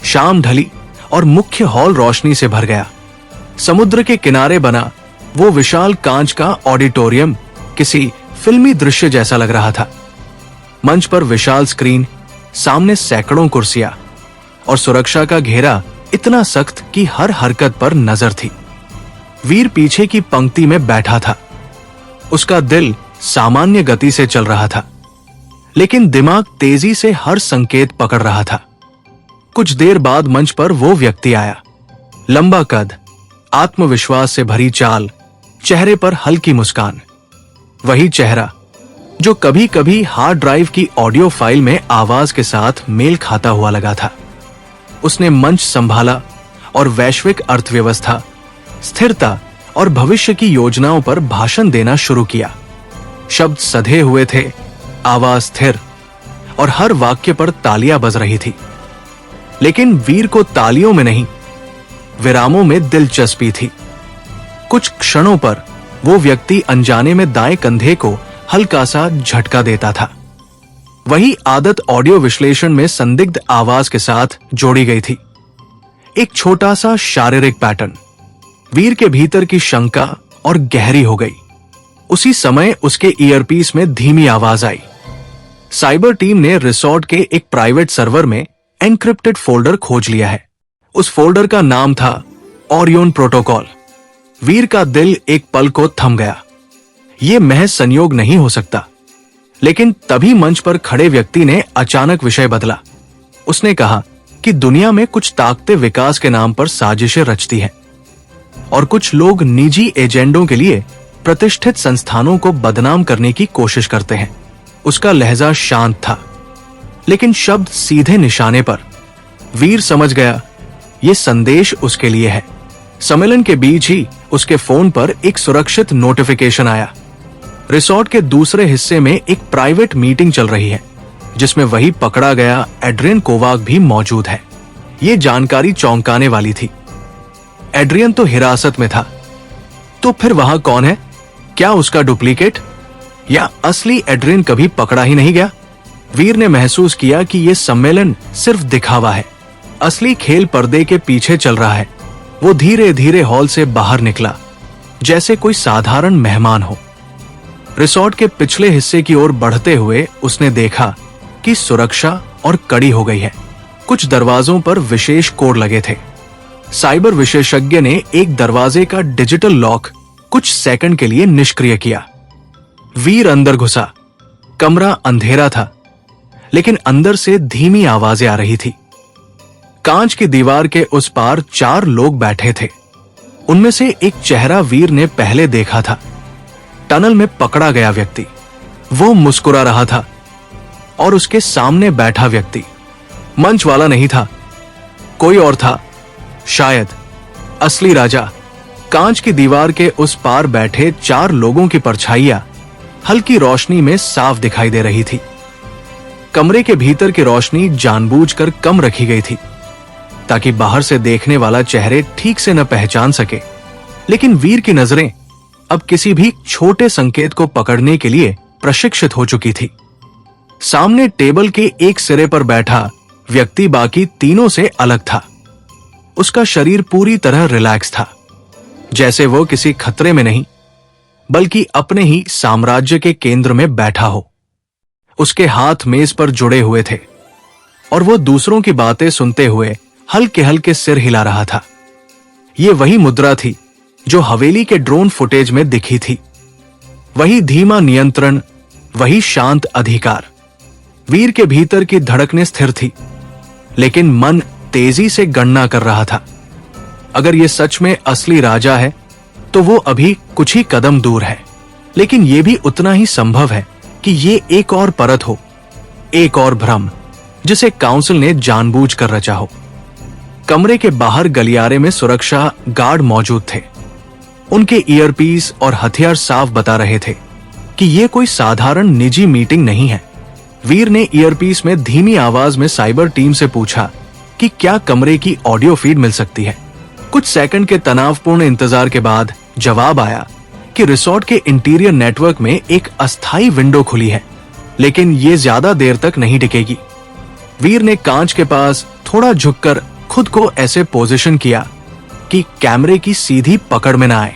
शाम ढली और मुख्य हॉल रोशनी से भर गया। समुद्र के किनारे बना वो विशाल कांच का ऑडिटोरियम किसी फिल्मी दृश्य जैसा लग रहा था। मंच पर विशाल स्क्रीन, सामने सैकड़ों कुर्सियां और सुरक्षा का घेरा इतना सख्त कि हर हरकत पर नजर थी। वीर पीछे की पंक्ति में बैठा था। उसका दिल सामान्य गति से चल रहा था, लेकिन दिमाग तेजी से हर संकेत पकड़ रहा था। कुछ देर बाद मंच पर वो व्यक्ति आया। लंबा कद, आत्मविश्वास से भरी चाल, चेहरे पर हल्की मुस्कान। वही चेहरा जो कभी कभी हार्ड ड्राइव की ऑडियो फाइल में आवाज के साथ मेल खाता हुआ लगा था। उसने मंच संभाला और वैश्विक अर्थव्यवस्था, स्थिरता और भविष्य की योजनाओं पर भाषण देना शुरू किया। शब्द सधे हुए थे, आवाज स्थिर, और हर वाक्य पर तालियां बज रही थी। लेकिन वीर को तालियों में नहीं, विरामों में दिलचस्पी थी। कुछ क्षणों पर वो व्यक्ति अनजाने में दाएं कंधे को हल्का सा झटका देता था। वही आदत ऑडियो विश्लेषण में संदिग्ध आवाज के साथ जोड़ी गई थी। एक छोटा सा शारीरिक पैटर्न। वीर के भीतर की शंका और गहरी हो गई। उसी समय उसके ईयरपीस में धीमी आवाज आई। साइबर टीम ने रिसोर्ट के एक प्राइवेट सर्वर में एनक्रिप्टेड फोल्डर खोज लिया है। उस फोल्डर का नाम था ओरियन प्रोटोकॉल। वीर का दिल एक पल को थम गया। यह महज संयोग नहीं हो सकता। लेकिन तभी मंच पर खड़े व्यक्ति ने अचानक विषय बदला। उसने कहा कि दुनिया में कुछ ताकतें विकास के नाम पर साजिशें रचती हैं और कुछ लोग निजी एजेंडों के लिए प्रतिष्ठित संस्थानों को बदनाम करने की कोशिश करते हैं। उसका लहजा शांत था, लेकिन शब्द सीधे निशाने पर। वीर समझ गया, यह संदेश उसके लिए है। सम्मेलन के बीच ही उसके फोन पर एक सुरक्षित नोटिफिकेशन आया। रिसोर्ट के दूसरे हिस्से में एक प्राइवेट मीटिंग चल रही है, जिसमें वही पकड़ा गया एड्रियन कोवाक भी मौजूद है। ये जानकारी चौंकाने वाली थी। एड्रियन तो हिरासत में था, तो फिर वहां कौन है? क्या उसका डुप्लीकेट या असली एड्रियन कभी पकड़ा ही नहीं गया? वीर ने महसूस किया कि यह सम्मेलन सिर्फ दिखावा है, असली खेल पर्दे के पीछे चल रहा है। वो धीरे धीरे हॉल से बाहर निकला, जैसे कोई साधारण मेहमान हो। रिसोर्ट के पिछले हिस्से की ओर बढ़ते हुए उसने देखा कि सुरक्षा और कड़ी हो गई है। कुछ दरवाजों पर विशेष कोड लगे थे। साइबर विशेषज्ञ ने एक दरवाजे का डिजिटल लॉक कुछ सेकंड के लिए निष्क्रिय किया। वीर अंदर घुसा। कमरा अंधेरा था, लेकिन अंदर से धीमी आवाजें आ रही थी। कांच की दीवार के उस पार 4 लोग बैठे थे। उनमें से एक चेहरा वीर ने पहले देखा था, टनल में पकड़ा गया व्यक्ति। वो मुस्कुरा रहा था और उसके सामने बैठा व्यक्ति मंच वाला नहीं था, कोई और था, शायद असली राजा। कांच की दीवार के उस पार बैठे 4 लोगों की परछाइयां हल्की रोशनी में साफ दिखाई दे रही थी। कमरे के भीतर की रोशनी जानबूझकर कम रखी गई थी, ताकि बाहर से देखने वाला चेहरे ठीक से न पहचान सके। लेकिन वीर की नजरें अब किसी भी छोटे संकेत को पकड़ने के लिए प्रशिक्षित हो चुकी थी। सामने टेबल के एक सिरे पर बैठा व्यक्ति बाकी तीनों से अलग था। उसका शरीर पूरी तरह रिलैक्स था, जैसे वो किसी खतरे में नहीं बल्कि अपने ही साम्राज्य के केंद्र में बैठा हो। उसके हाथ मेज पर जुड़े हुए थे और वो दूसरों की बातें सुनते हुए हल्के हल्के सिर हिला रहा था। ये वही मुद्रा थी जो हवेली के ड्रोन फुटेज में दिखी थी। वही धीमा नियंत्रण, वही शांत अधिकार। वीर के भीतर की धड़कनें स्थिर थी, लेकिन मन तेजी से गणना कर रहा था। अगर ये सच में असली राजा है तो वो अभी कुछ ही कदम दूर है, लेकिन ये भी उतना ही संभव है कि ये एक और परत हो, एक और भ्रम जिसे काउंसिल ने जानबूझकर रचा हो। कमरे के बाहर गलियारे में सुरक्षा गार्ड मौजूद थे। उनके ईयरपीस और हथियार साफ बता रहे थे कि यह कोई साधारण निजी मीटिंग नहीं है। वीर ने ईयरपीस में धीमी आवाज में साइबर टीम से पूछा कि क्या कमरे की ऑडियो फीड मिल सकती है। कुछ सेकंड के तनावपूर्ण इंतजार के बाद जवाब आया कि रिसोर्ट के इंटीरियर नेटवर्क में एक अस्थायी विंडो खुली है, लेकिन ये ज्यादा देर तक नहीं टिकेगी। वीर ने कांच के पास थोड़ा झुककर खुद को ऐसे पोजीशन किया कि कैमरे की सीधी पकड़ में ना आए।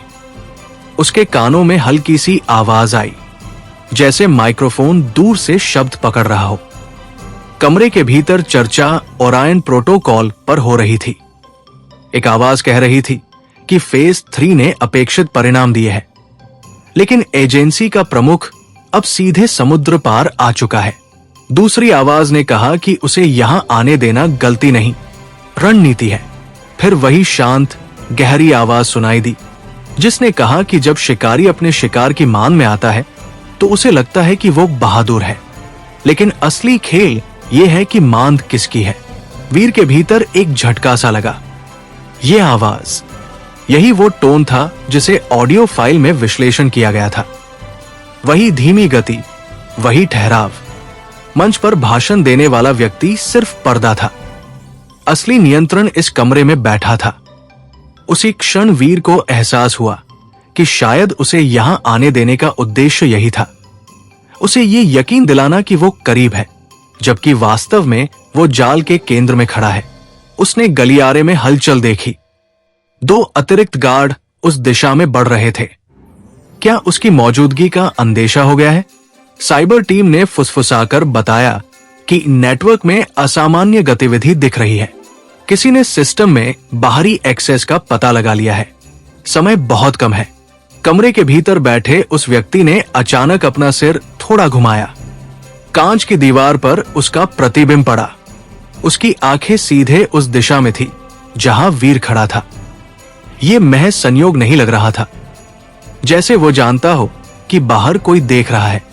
उसके कानों में हल्की सी आवाज आई, जैसे माइक्रोफोन दूर से शब्द पकड़ रहा हो। कमरे के भीतर चर्चा ओरायन प्रोटोकॉल पर हो रही थी। एक आवाज कह रही थी कि फेज 3 ने अपेक्षित परिणाम दिए हैं, लेकिन एजेंसी का प्रमुख अब सीधे समुद्र पार आ चुका है। दूसरी आवाज ने कहा कि उसे यहां आने देना गलती नहीं, रणनीति है। फिर वही शांत गहरी आवाज सुनाई दी, जिसने कहा कि जब शिकारी अपने शिकार की मान में आता है तो उसे लगता है कि वो बहादुर है, लेकिन असली खेल ये है कि मांद किसकी है। वीर के भीतर एक झटका सा लगा। ये आवाज, यही वो टोन था जिसे ऑडियो फाइल में विश्लेषण किया गया था। वही धीमी गति, वही ठहराव। मंच पर भाषण देने वाला व्यक्ति सिर्फ पर्दा था, असली नियंत्रण इस कमरे में बैठा था। उसी क्षण वीर को एहसास हुआ कि शायद उसे यहां आने देने का उद्देश्य यही था, उसे ये यकीन दिलाना कि वो करीब है, जबकि वास्तव में वो जाल के केंद्र में खड़ा है। उसने गलियारे में हलचल देखी। 2 अतिरिक्त गार्ड उस दिशा में बढ़ रहे थे। क्या उसकी मौजूदगी का अंदेशा हो गया है? साइबर टीम ने फुसफुसाकर बताया कि नेटवर्क में असामान्य गतिविधि दिख रही है। किसी ने सिस्टम में बाहरी एक्सेस का पता लगा लिया है। समय बहुत कम है। कमरे के भीतर बैठे उस व्यक्ति ने अचानक अपना सिर थोड़ा घुमाया। कांच की दीवार पर उसका प्रतिबिंब पड़ा। उसकी आंखें सीधे उस दिशा में थी जहां वीर खड़ा था। यह महज संयोग नहीं लग रहा था, जैसे वो जानता हो कि बाहर कोई देख रहा है।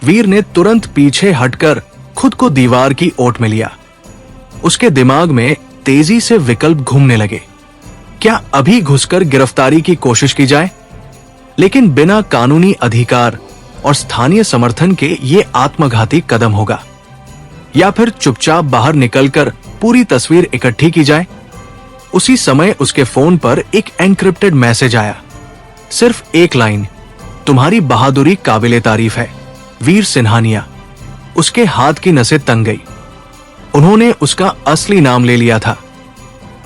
वीर ने तुरंत पीछे हटकर खुद को दीवार की ओट में लिया। उसके दिमाग में तेजी से विकल्प घूमने लगे। क्या अभी घुसकर गिरफ्तारी की कोशिश की जाए, लेकिन बिना कानूनी अधिकार और स्थानीय समर्थन के ये आत्मघाती कदम होगा, या फिर चुपचाप बाहर निकलकर पूरी तस्वीर इकट्ठी की जाए। उसी समय उसके फोन पर एक एन्क्रिप्टेड मैसेज आया। सिर्फ एक लाइन, तुम्हारी बहादुरी काबिले तारीफ है, वीर सिन्हानिया। उसके हाथ की नसें तंग गई। उन्होंने उसका असली नाम ले लिया था।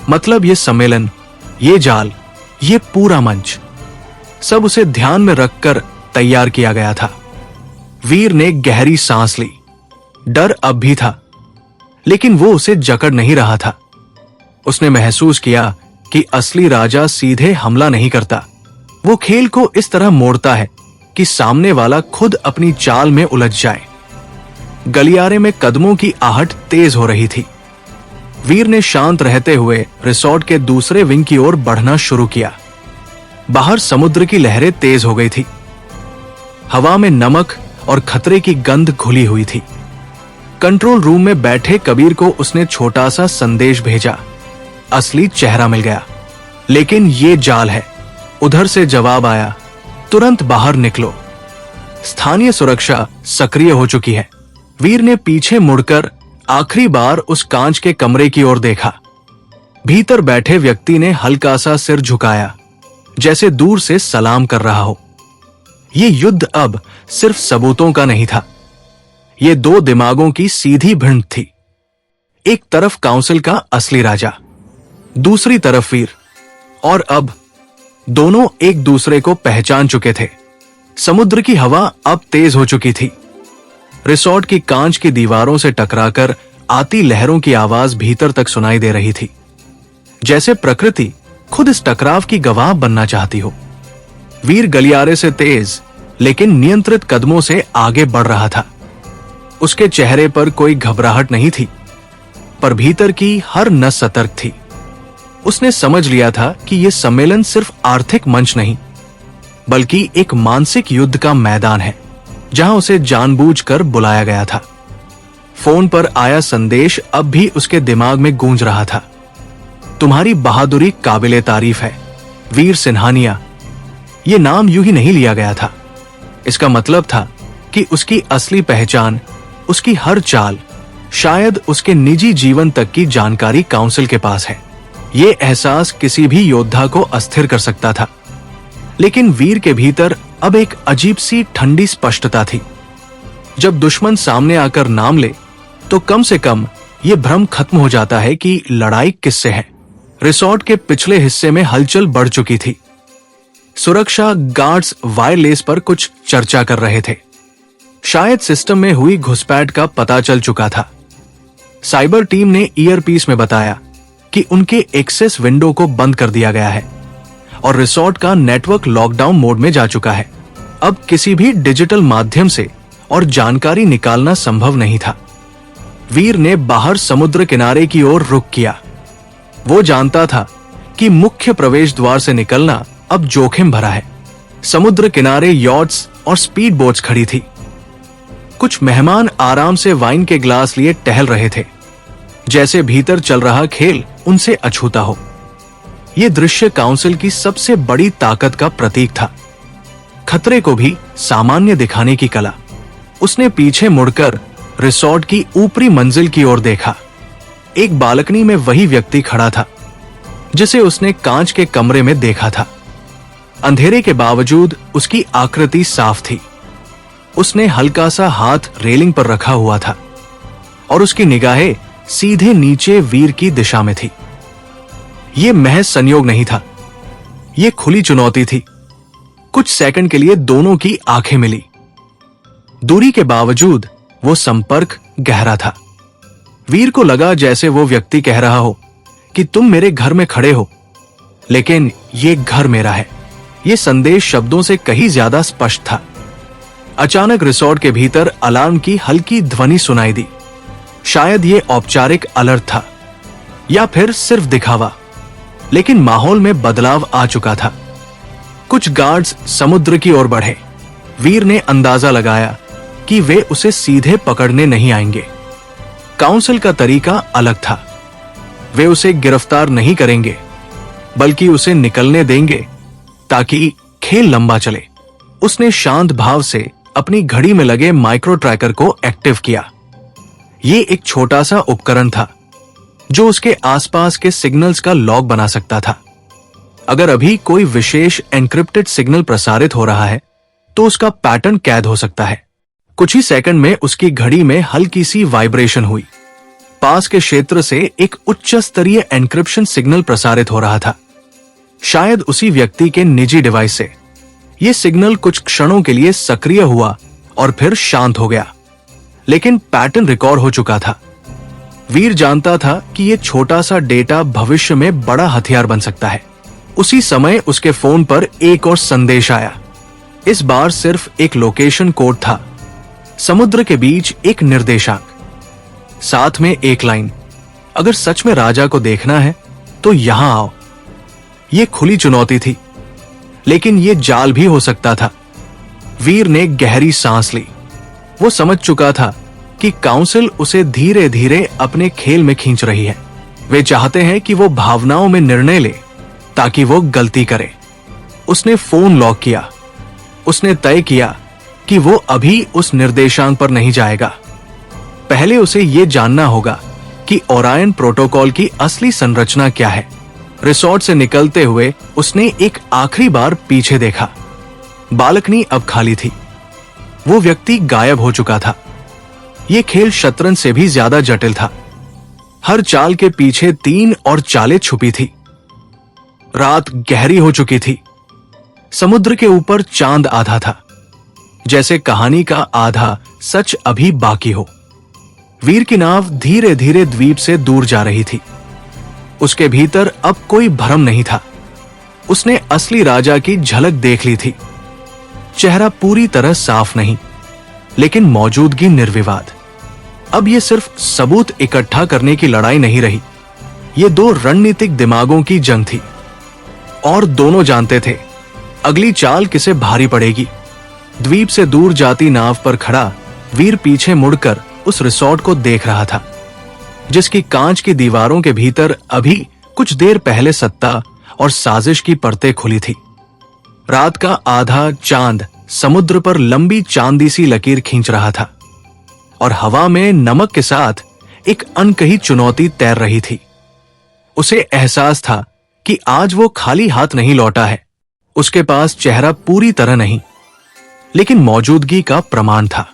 मतलब ये सम्मेलन, ये जाल, ये पूरा मंच, सब उसे ध्यान में रखकर तैयार किया गया था। वीर ने गहरी सांस ली। डर अब भी था, लेकिन वो उसे जकड़ नहीं रहा था। उसने महसूस किया कि असली राजा सीधे हमला नहीं करता, वो खेल को इस तरह मोड़ता है कि सामने वाला खुद अपनी चाल में उलझ जाए। गलियारे में कदमों की आहट तेज हो रही थी। वीर ने शांत रहते हुए रिसोर्ट के दूसरे विंग की ओर बढ़ना शुरू किया। बाहर समुद्र की लहरें तेज हो गई थी। हवा में नमक और खतरे की गंध घुली हुई थी। कंट्रोल रूम में बैठे कबीर को उसने छोटा सा संदेश भेजा। असली चेहरा मिल गया, लेकिन ये जाल है। उधर से जवाब आया, तुरंत बाहर निकलो। स्थानीय सुरक्षा सक्रिय हो चुकी है। वीर ने पीछे मुड़कर आखिरी बार उस कांच के कमरे की ओर देखा। भीतर बैठे व्यक्ति ने हल्का सा सिर झुकाया, जैसे दूर से सलाम कर रहा हो। ये युद्ध अब सिर्फ सबूतों का नहीं था, ये दो दिमागों की सीधी भिड़ थी। एक तरफ काउंसिल का असली राजा, दूसरी तरफ वीर, और अब दोनों एक दूसरे को पहचान चुके थे। समुद्र की हवा अब तेज हो चुकी थी। रिसोर्ट की कांच की दीवारों से टकराकर आती लहरों की आवाज भीतर तक सुनाई दे रही थी, जैसे प्रकृति खुद इस टकराव की गवाह बनना चाहती हो। वीर गलियारे से तेज लेकिन नियंत्रित कदमों से आगे बढ़ रहा था। उसके चेहरे पर कोई घबराहट नहीं थी, पर भीतर की हर नस सतर्क थी। उसने समझ लिया था कि यह सम्मेलन सिर्फ आर्थिक मंच नहीं, बल्कि एक मानसिक युद्ध का मैदान है, जहां उसे जानबूझकर बुलाया गया था। फोन पर आया संदेश अब भी उसके दिमाग में गूंज रहा था। तुम्हारी बहादुरी काबिले तारीफ है, वीर सिन्हानिया। यह नाम यूं ही नहीं लिया गया था। इसका मतलब था कि उसकी असली पहचान, उसकी हर चाल, शायद उसके निजी जीवन तक की जानकारी काउंसिल के पास है। यह एहसास किसी भी योद्धा को अस्थिर कर सकता था, लेकिन वीर के भीतर अब एक अजीब सी ठंडी स्पष्टता थी। जब दुश्मन सामने आकर नाम ले, तो कम से कम यह भ्रम खत्म हो जाता है कि लड़ाई किससे है। रिसोर्ट के पिछले हिस्से में हलचल बढ़ चुकी थी। सुरक्षा गार्ड्स वायरलेस पर कुछ चर्चा कर रहे थे। शायद सिस्टम में हुई घुसपैठ का पता चल चुका था। साइबर टीम ने ईयरपीस में बताया कि उनके एक्सेस विंडो को बंद कर दिया गया है और रिसोर्ट का नेटवर्क लॉकडाउन मोड में जा चुका है। अब किसी भी डिजिटल माध्यम से और जानकारी निकालना संभव नहीं था। वीर ने बाहर समुद्र किनारे की ओर रुख किया। वो जानता था कि मुख्य प्रवेश द्वार से निकलना अब जोखिम भरा है। समुद्र किनारे यॉट्स और स्पीड बोट्स खड़ी थी। कुछ मेहमान आराम से वाइन के ग्लास लिए टहल रहे थे, जैसे भीतर चल रहा खेल उनसे अछूता हो। यह दृश्य काउंसिल की सबसे बड़ी ताकत का प्रतीक था, खतरे को भी सामान्य दिखाने की कला। उसने पीछे मुड़कर रिसोर्ट की ऊपरी मंजिल की ओर देखा। एक बालकनी में वही व्यक्ति खड़ा था जिसे उसने कांच के कमरे में देखा था। अंधेरे के बावजूद उसकी आकृति साफ थी। उसने हल्का सा हाथ रेलिंग पर रखा हुआ था और उसकी निगाहें सीधे नीचे वीर की दिशा में थी। यह महज संयोग नहीं था, यह खुली चुनौती थी। कुछ सेकंड के लिए दोनों की आंखें मिली। दूरी के बावजूद वो संपर्क गहरा था। वीर को लगा जैसे वो व्यक्ति कह रहा हो कि तुम मेरे घर में खड़े हो, लेकिन ये घर मेरा है। ये संदेश शब्दों से कहीं ज्यादा स्पष्ट था। अचानक रिसोर्ट के भीतर अलार्म की हल्की ध्वनि सुनाई दी। शायद ये औपचारिक अलर्ट था या फिर सिर्फ दिखावा, लेकिन माहौल में बदलाव आ चुका था। कुछ गार्ड्स समुद्र की ओर बढ़े। वीर ने अंदाजा लगाया कि वे उसे सीधे पकड़ने नहीं आएंगे। काउंसिल का तरीका अलग था। वे उसे गिरफ्तार नहीं करेंगे, बल्कि उसे निकलने देंगे ताकि खेल लंबा चले। उसने शांत भाव से अपनी घड़ी में लगे माइक्रो ट्रैकर को एक्टिव किया। यह एक छोटा सा उपकरण था जो उसके आसपास के सिग्नल्स का लॉग बना सकता था। अगर अभी कोई विशेष एन्क्रिप्टेड सिग्नल प्रसारित हो रहा है, तो उसका पैटर्न कैद हो सकता है। कुछ ही सेकंड में उसकी घड़ी में हल्की सी वाइब्रेशन हुई। पास के क्षेत्र से एक उच्च स्तरीय एन्क्रिप्शन सिग्नल प्रसारित हो रहा था, शायद उसी व्यक्ति के निजी डिवाइस से। यह सिग्नल कुछ क्षणों के लिए सक्रिय हुआ और फिर शांत हो गया, लेकिन पैटर्न रिकॉर्ड हो चुका था। वीर जानता था कि यह छोटा सा डेटा भविष्य में बड़ा हथियार बन सकता है। उसी समय उसके फोन पर एक और संदेश आया। इस बार सिर्फ एक लोकेशन कोड था। समुद्र के बीच एक निर्देशांक, साथ में एक लाइन, अगर सच में राजा को देखना है तो यहां आओ। यह खुली चुनौती थी, लेकिन यह जाल भी हो सकता था। वीर ने गहरी सांस ली। वो समझ चुका था कि काउंसिल उसे धीरे धीरे अपने खेल में खींच रही है। वे चाहते हैं कि वो भावनाओं में निर्णय ले ताकि वो गलती करे। उसने फोन लॉक किया। उसने तय किया कि वो अभी उस निर्देशांक पर नहीं जाएगा। पहले उसे ये जानना होगा कि ओरायन प्रोटोकॉल की असली संरचना क्या है। रिसोर्ट से निकलते हुए उसने एक आखिरी बार पीछे देखा। बालकनी अब खाली थी। वो व्यक्ति गायब हो चुका था। ये खेल शतरंज से भी ज्यादा जटिल था। हर चाल के पीछे 3 और चालें छुपी थी। रात गहरी हो चुकी थी। समुद्र के ऊपर चांद आधा था, जैसे कहानी का आधा सच अभी बाकी हो। वीर की नाव धीरे धीरे द्वीप से दूर जा रही थी। उसके भीतर अब कोई भ्रम नहीं था। उसने असली राजा की झलक देख ली थी। चेहरा पूरी तरह साफ नहीं, लेकिन मौजूदगी निर्विवाद। अब यह सिर्फ सबूत इकट्ठा करने की लड़ाई नहीं रही, ये 2 रणनीतिक दिमागों की जंग थी। और दोनों जानते थे अगली चाल किसे भारी पड़ेगी। द्वीप से दूर जाती नाव पर खड़ा वीर पीछे मुड़कर उस रिसोर्ट को देख रहा था, जिसकी कांच की दीवारों के भीतर अभी कुछ देर पहले सत्ता और साजिश की परतें खुली थी। रात का आधा चांद समुद्र पर लंबी चांदी सी लकीर खींच रहा था और हवा में नमक के साथ एक अनकही चुनौती तैर रही थी। उसे एहसास था कि आज वो खाली हाथ नहीं लौटा है। उसके पास चेहरा पूरी तरह नहीं, लेकिन मौजूदगी का प्रमाण था।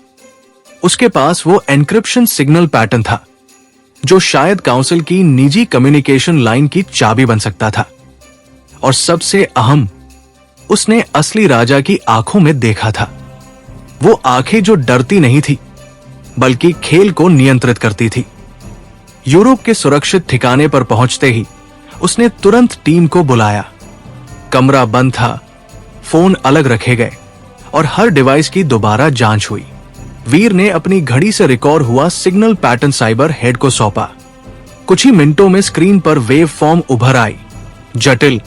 उसके पास वो एन्क्रिप्शन सिग्नल पैटर्न था जो शायद काउंसिल की निजी कम्युनिकेशन लाइन की चाबी बन सकता था। और सबसे अहम, उसने असली राजा की आंखों में देखा था। वो आंखें जो डरती नहीं थी, बल्कि खेल को नियंत्रित करती थी। यूरोप के सुरक्षित ठिकाने पर पहुंचते ही उसने तुरंत टीम को बुलाया। कमरा बंद था, फोन अलग रखे गए और हर डिवाइस की दोबारा जांच हुई। वीर ने अपनी घड़ी से रिकॉर्ड हुआ सिग्नल पैटर्न साइबर हेड को सौंपा। कुछ ही मिनटों में स्क्रीन पर वेव फॉर्म उभर आई। जटिल,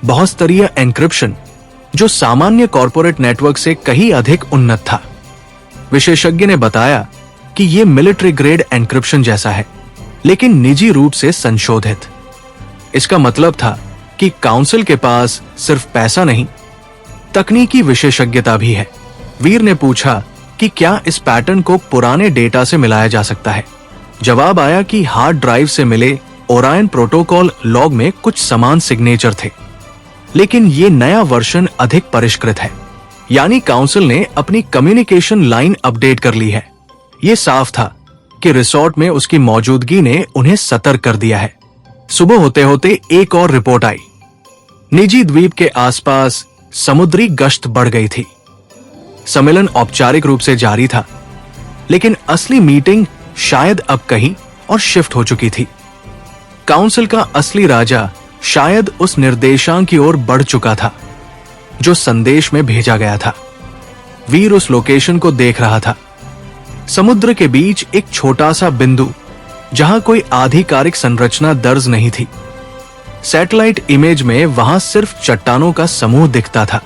बहुस्तरीय एन्क्रिप्शन जो सामान्य कॉर्पोरेट नेटवर्क से कहीं अधिक उन्नत था। विशेषज्ञ ने बताया कि यह मिलिट्री ग्रेड एन्क्रिप्शन जैसा है, लेकिन निजी रूप से संशोधित। इसका मतलब था कि काउंसिल के पास सिर्फ पैसा नहीं, तकनीकी विशेषज्ञता भी है। वीर ने पूछा कि क्या इस पैटर्न को पुराने डेटा से मिलाया जा सकता है। जवाब आया कि हार्ड ड्राइव से मिले ओरायन प्रोटोकॉल लॉग में कुछ समान सिग्नेचर थे, लेकिन ये नया वर्जन अधिक परिष्कृत है। यानी काउंसिल ने अपनी कम्युनिकेशन लाइन अपडेट कर ली है। ये साफ था कि रिसोर्ट में उसकी मौजूदगी ने उन्हें सतर्क कर दिया है। सुबह होते होते एक और रिपोर्ट आई। निजी द्वीप के आसपास समुद्री गश्त बढ़ गई थी। सम्मेलन औपचारिक रूप से जारी था, लेकिन असली मीटिंग शायद अब कहीं और शिफ्ट हो चुकी थी। काउंसिल का असली राजा शायद उस निर्देशांक की ओर बढ़ चुका था जो संदेश में भेजा गया था। वीर उस लोकेशन को देख रहा था। समुद्र के बीच एक छोटा सा बिंदु जहां कोई आधिकारिक संरचना दर्ज नहीं थी। सैटेलाइट इमेज में वहां सिर्फ चट्टानों का समूह दिखता था,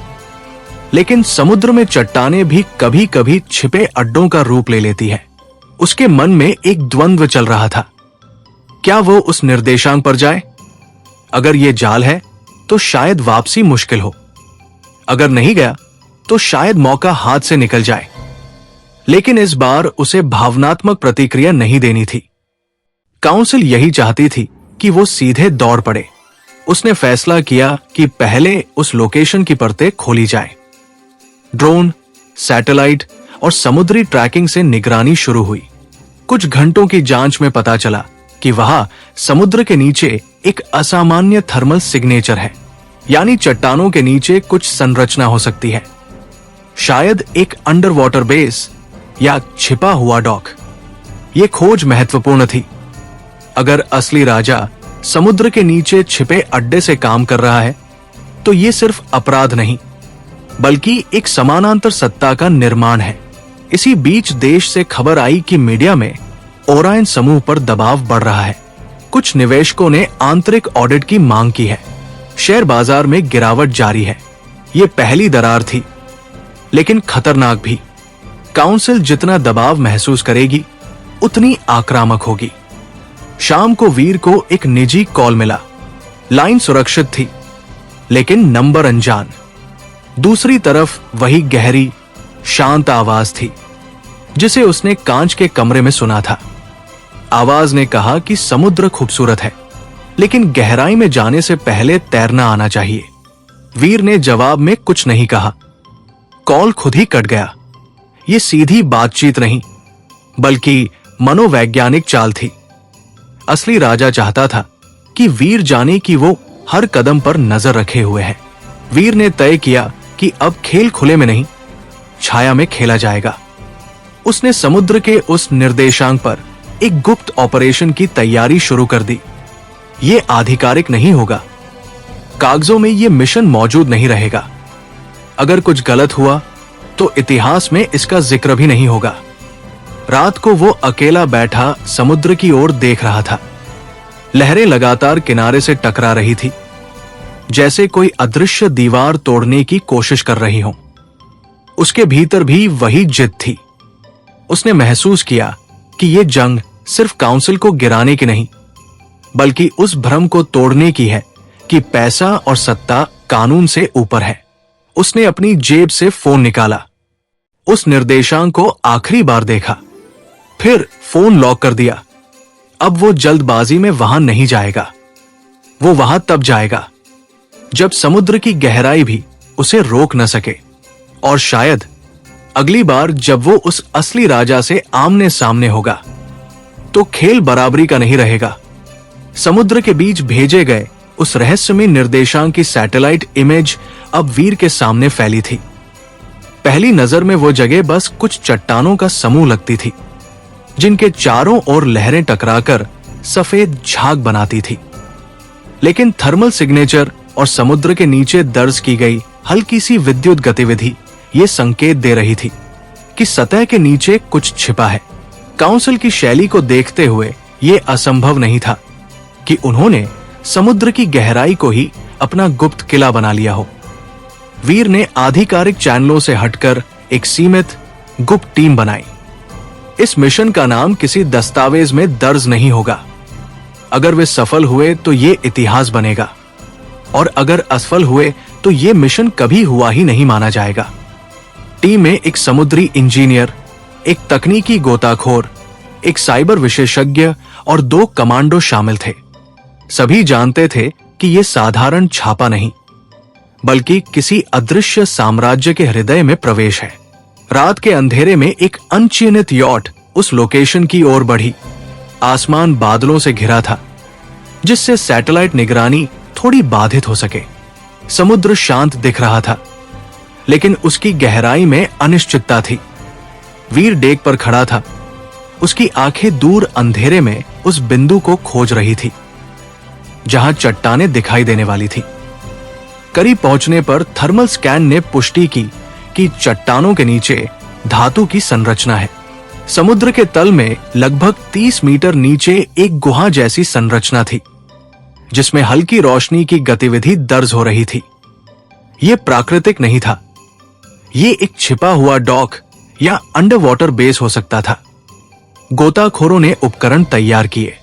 लेकिन समुद्र में चट्टानें भी कभी कभी छिपे अड्डों का रूप ले लेती है। उसके मन में एक द्वंद्व चल रहा था। क्या वो उस निर्देशांक पर जाए? अगर ये जाल है तो शायद वापसी मुश्किल हो। अगर नहीं गया तो शायद मौका हाथ से निकल जाए। लेकिन इस बार उसे भावनात्मक प्रतिक्रिया नहीं देनी थी। काउंसिल यही चाहती थी कि वो सीधे दौड़ पड़े। उसने फैसला किया कि पहले उस लोकेशन की परतें खोली जाए। ड्रोन, सैटेलाइट और समुद्री ट्रैकिंग से निगरानी शुरू हुई। कुछ घंटों की जांच में पता चला कि वहां समुद्र के नीचे एक असामान्य थर्मल सिग्नेचर है, यानी चट्टानों के नीचे कुछ संरचना हो सकती है। शायद एक अंडर वाटर बेस या छिपा हुआ डॉक। ये खोज महत्वपूर्ण थी। अगर असली राजा समुद्र के नीचे छिपे अड्डे से काम कर रहा है, तो ये सिर्फ अपराध नहीं, बल्कि एक समानांतर सत्ता का निर्माण है। इसी बीच देश से खबर आई कि मीडिया में ओरायन समूह पर दबाव बढ़ रहा है। कुछ निवेशकों ने आंतरिक ऑडिट की मांग की है। शेयर बाजार में गिरावट जारी है। ये पहली दरार थी, लेकिन खतरनाक भी। काउंसिल जितना दबाव महसूस करेगी, उतनी आक्रामक होगी। शाम को वीर को एक निजी कॉल मिला। लाइन सुरक्षित थी, लेकिन नंबर अनजान। दूसरी तरफ वही गहरी, शांत आवाज थी जिसे उसने कांच के कमरे में सुना था। आवाज ने कहा कि समुद्र खूबसूरत है, लेकिन गहराई में जाने से पहले तैरना आना चाहिए। वीर ने जवाब में कुछ नहीं कहा। कॉल खुद ही कट गया। ये सीधी बातचीत नहीं, बल्कि मनोवैज्ञानिक चाल थी। असली राजा चाहता था कि वीर जाने कि वो हर कदम पर नजर रखे हुए है। वीर ने तय किया कि अब खेल खुले में नहीं, छाया में खेला जाएगा। उसने समुद्र के उस निर्देशांक पर एक गुप्त ऑपरेशन की तैयारी शुरू कर दी। ये आधिकारिक नहीं होगा, कागजों में ये मिशन मौजूद नहीं रहेगा। अगर कुछ गलत हुआ तो इतिहास में इसका जिक्र भी नहीं होगा। रात को वो अकेला बैठा समुद्र की ओर देख रहा था। लहरें लगातार किनारे से टकरा रही थी, जैसे कोई अदृश्य दीवार तोड़ने की कोशिश कर रही हो। उसके भीतर भी वही जिद थी। उसने महसूस किया कि यह जंग सिर्फ काउंसिल को गिराने की नहीं, बल्कि उस भ्रम को तोड़ने की है कि पैसा और सत्ता कानून से ऊपर है। उसने अपनी जेब से फोन निकाला, उस निर्देशांक को आखिरी बार देखा, फिर फोन लॉक कर दिया। अब वो जल्दबाजी में वहां नहीं जाएगा। वो वहां तब जाएगा जब समुद्र की गहराई भी उसे रोक न सके, और शायद अगली बार जब वो उस असली राजा से आमने सामने होगा तो खेल बराबरी का नहीं रहेगा। समुद्र के बीच भेजे गए उस रहस्यमय निर्देशांक की सैटेलाइट इमेज अब वीर के सामने फैली थी। पहली नजर में वो जगह बस कुछ चट्टानों का समूह लगती थी, जिनके चारों ओर लहरें टकराकर सफेद झाग बनाती थी। लेकिन थर्मल सिग्नेचर और समुद्र के नीचे दर्ज की गई हल्की सी विद्युत गतिविधि ये संकेत दे रही थी कि सतह के नीचे कुछ छिपा है। काउंसिल की शैली को देखते हुए ये असंभव नहीं था कि उन्होंने समुद्र की गहराई को ही अपना गुप्त किला बना लिया हो। वीर ने आधिकारिक चैनलों से हटकर एक सीमित गुप्त टीम बनाई। इस मिशन का नाम किसी दस्तावेज में दर्ज नहीं होगा। अगर वे सफल हुए तो ये इतिहास बनेगा, और अगर असफल हुए तो ये मिशन कभी हुआ ही नहीं माना जाएगा। टीम में एक समुद्री इंजीनियर, एक तकनीकी गोताखोर, एक साइबर विशेषज्ञ और 2 कमांडो शामिल थे। सभी जानते थे कि यह साधारण छापा नहीं, बल्कि किसी अदृश्य साम्राज्य के हृदय में प्रवेश है। रात के अंधेरे में एक अनचिन्हित यॉट उस लोकेशन की ओर बढ़ी। आसमान बादलों से घिरा था, जिससे सैटेलाइट निगरानी थोड़ी बाधित हो सके। समुद्र शांत दिख रहा था, लेकिन उसकी गहराई में अनिश्चितता थी। वीर डेक पर खड़ा था, उसकी आंखें दूर अंधेरे में उस बिंदु को खोज रही थी जहां चट्टानें दिखाई देने वाली थी। करीब पहुंचने पर थर्मल स्कैन ने पुष्टि की कि चट्टानों के नीचे धातु की संरचना है। समुद्र के तल में लगभग 30 मीटर नीचे एक गुहा जैसी संरचना थी, जिसमें हल्की रोशनी की गतिविधि दर्ज हो रही थी। यह प्राकृतिक नहीं था, ये एक छिपा हुआ डॉक या अंडर वाटर बेस हो सकता था। गोताखोरों ने उपकरण तैयार किए।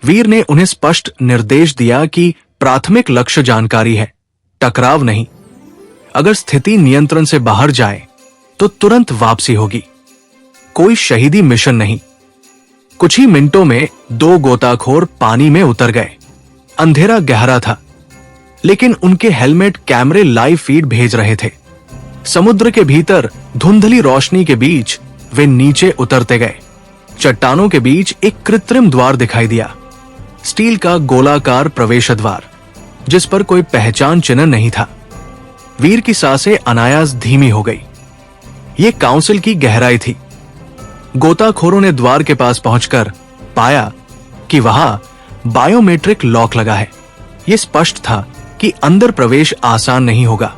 वीर ने उन्हें स्पष्ट निर्देश दिया कि प्राथमिक लक्ष्य जानकारी है, टकराव नहीं। अगर स्थिति नियंत्रण से बाहर जाए तो तुरंत वापसी होगी। कोई शहीदी मिशन नहीं। कुछ ही मिनटों में 2 गोताखोर पानी में उतर गए। अंधेरा गहरा था, लेकिन उनके हेलमेट कैमरे लाइव फीड भेज रहे थे। समुद्र के भीतर धुंधली रोशनी के बीच वे नीचे उतरते गए। चट्टानों के बीच एक कृत्रिम द्वार दिखाई दिया, स्टील का गोलाकार प्रवेश द्वार, जिस पर कोई पहचान चिन्ह नहीं था। वीर की सांसें अनायास धीमी हो गई। ये काउंसिल की गहराई थी। गोताखोरों ने द्वार के पास पहुंचकर पाया कि वहां बायोमेट्रिक लॉक लगा है। यह स्पष्ट था कि अंदर प्रवेश आसान नहीं होगा,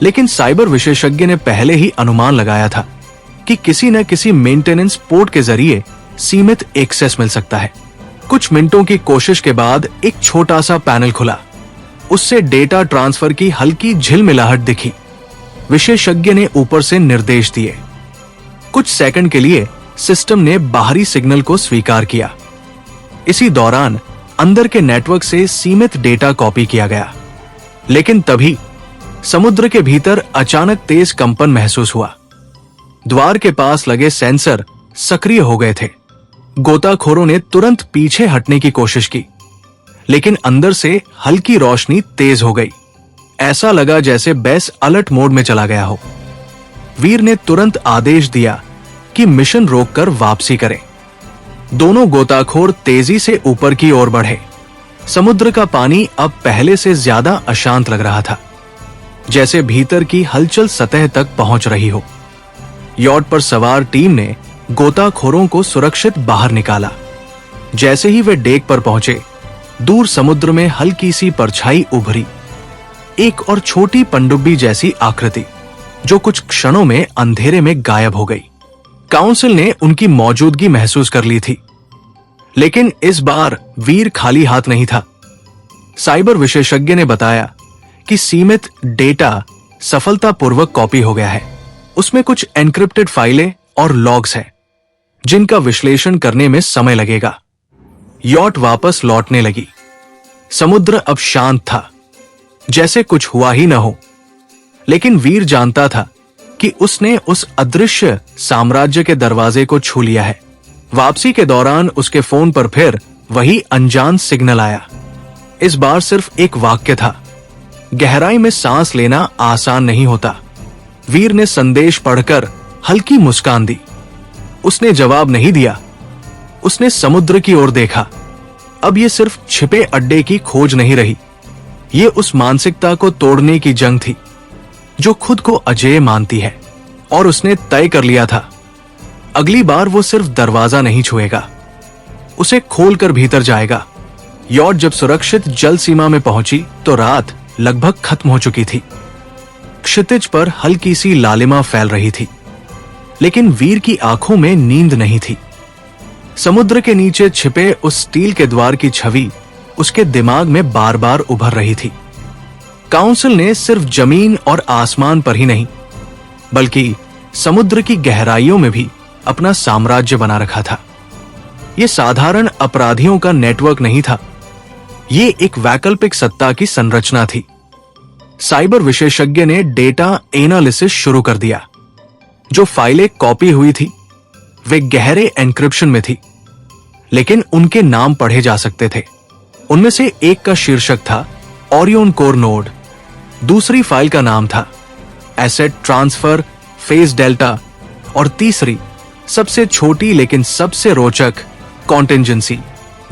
लेकिन साइबर विशेषज्ञ ने पहले ही अनुमान लगाया था कि किसी न किसी मेंटेनेंस पोर्ट के जरिए सीमित एक्सेस मिल सकता है। कुछ मिनटों की कोशिश के बाद एक छोटा सा पैनल खुला। उससे डेटा ट्रांसफर की हल्की झिलमिलाहट दिखी। विशेषज्ञ ने ऊपर से निर्देश दिए। कुछ सेकंड के लिए सिस्टम ने बाहरी सिग्नल को स्वीकार किया। इसी दौरान अंदर के नेटवर्क से सीमित डेटा कॉपी किया गया, लेकिन तभी समुद्र के भीतर अचानक तेज कंपन महसूस हुआ। द्वार के पास लगे सेंसर सक्रिय हो गए थे। गोताखोरों ने तुरंत पीछे हटने की कोशिश की, लेकिन अंदर से हल्की रोशनी तेज हो गई। ऐसा लगा जैसे बेस अलर्ट मोड में चला गया हो। वीर ने तुरंत आदेश दिया कि मिशन रोककर वापसी करें। दोनों गोताखोर तेजी से ऊपर की ओर बढ़े। समुद्र का पानी अब पहले से ज्यादा अशांत लग रहा था, जैसे भीतर की हलचल सतह तक पहुंच रही हो। यॉट पर सवार टीम ने गोताखोरों को सुरक्षित बाहर निकाला। जैसे ही वे डेक पर पहुंचे, दूर समुद्र में हल्की सी परछाई उभरी, एक और छोटी पनडुब्बी जैसी आकृति, जो कुछ क्षणों में अंधेरे में गायब हो गई। काउंसिल ने उनकी मौजूदगी महसूस कर ली थी, लेकिन इस बार वीर खाली हाथ नहीं था। साइबर विशेषज्ञ ने बताया कि सीमित डेटा सफलतापूर्वक कॉपी हो गया है। उसमें कुछ एन्क्रिप्टेड फाइलें और लॉग्स हैं, जिनका विश्लेषण करने में समय लगेगा। यॉट वापस लौटने लगी। समुद्र अब शांत था, जैसे कुछ हुआ ही न हो। लेकिन वीर जानता था कि उसने उस अदृश्य साम्राज्य के दरवाजे को छू लिया है। वापसी के दौरान उसके फोन पर फिर वही अनजान सिग्नल आया। इस बार सिर्फ एक वाक्य था, गहराई में सांस लेना आसान नहीं होता। वीर ने संदेश पढ़कर हल्की मुस्कान दी। उसने जवाब नहीं दिया। उसने समुद्र की ओर देखा। अब ये सिर्फ छिपे अड्डे की खोज नहीं रही, ये उस मानसिकता को तोड़ने की जंग थी जो खुद को अजेय मानती है। और उसने तय कर लिया था, अगली बार वो सिर्फ दरवाजा नहीं छुएगा, उसे खोलकर भीतर जाएगा। यॉट जब सुरक्षित जल सीमा में पहुंची तो रात लगभग खत्म हो चुकी थी। क्षितिज पर हल्की सी लालिमा फैल रही थी, लेकिन वीर की आंखों में नींद नहीं थी। समुद्र के नीचे छिपे उस स्टील के द्वार की छवि उसके दिमाग में बार बार उभर रही थी। काउंसिल ने सिर्फ जमीन और आसमान पर ही नहीं, बल्कि समुद्र की गहराइयों में भी अपना साम्राज्य बना रखा था। यह साधारण अपराधियों का नेटवर्क नहीं था, ये एक वैकल्पिक सत्ता की संरचना थी। साइबर विशेषज्ञ ने डेटा एनालिसिस शुरू कर दिया। जो फाइलें कॉपी हुई थी वे गहरे एन्क्रिप्शन में थी, लेकिन उनके नाम पढ़े जा सकते थे। उनमें से एक का शीर्षक था ओरियन कोर नोड, दूसरी फाइल का नाम था एसेट ट्रांसफर फेज डेल्टा, और तीसरी सबसे छोटी लेकिन सबसे रोचक कॉन्टिंजेंसी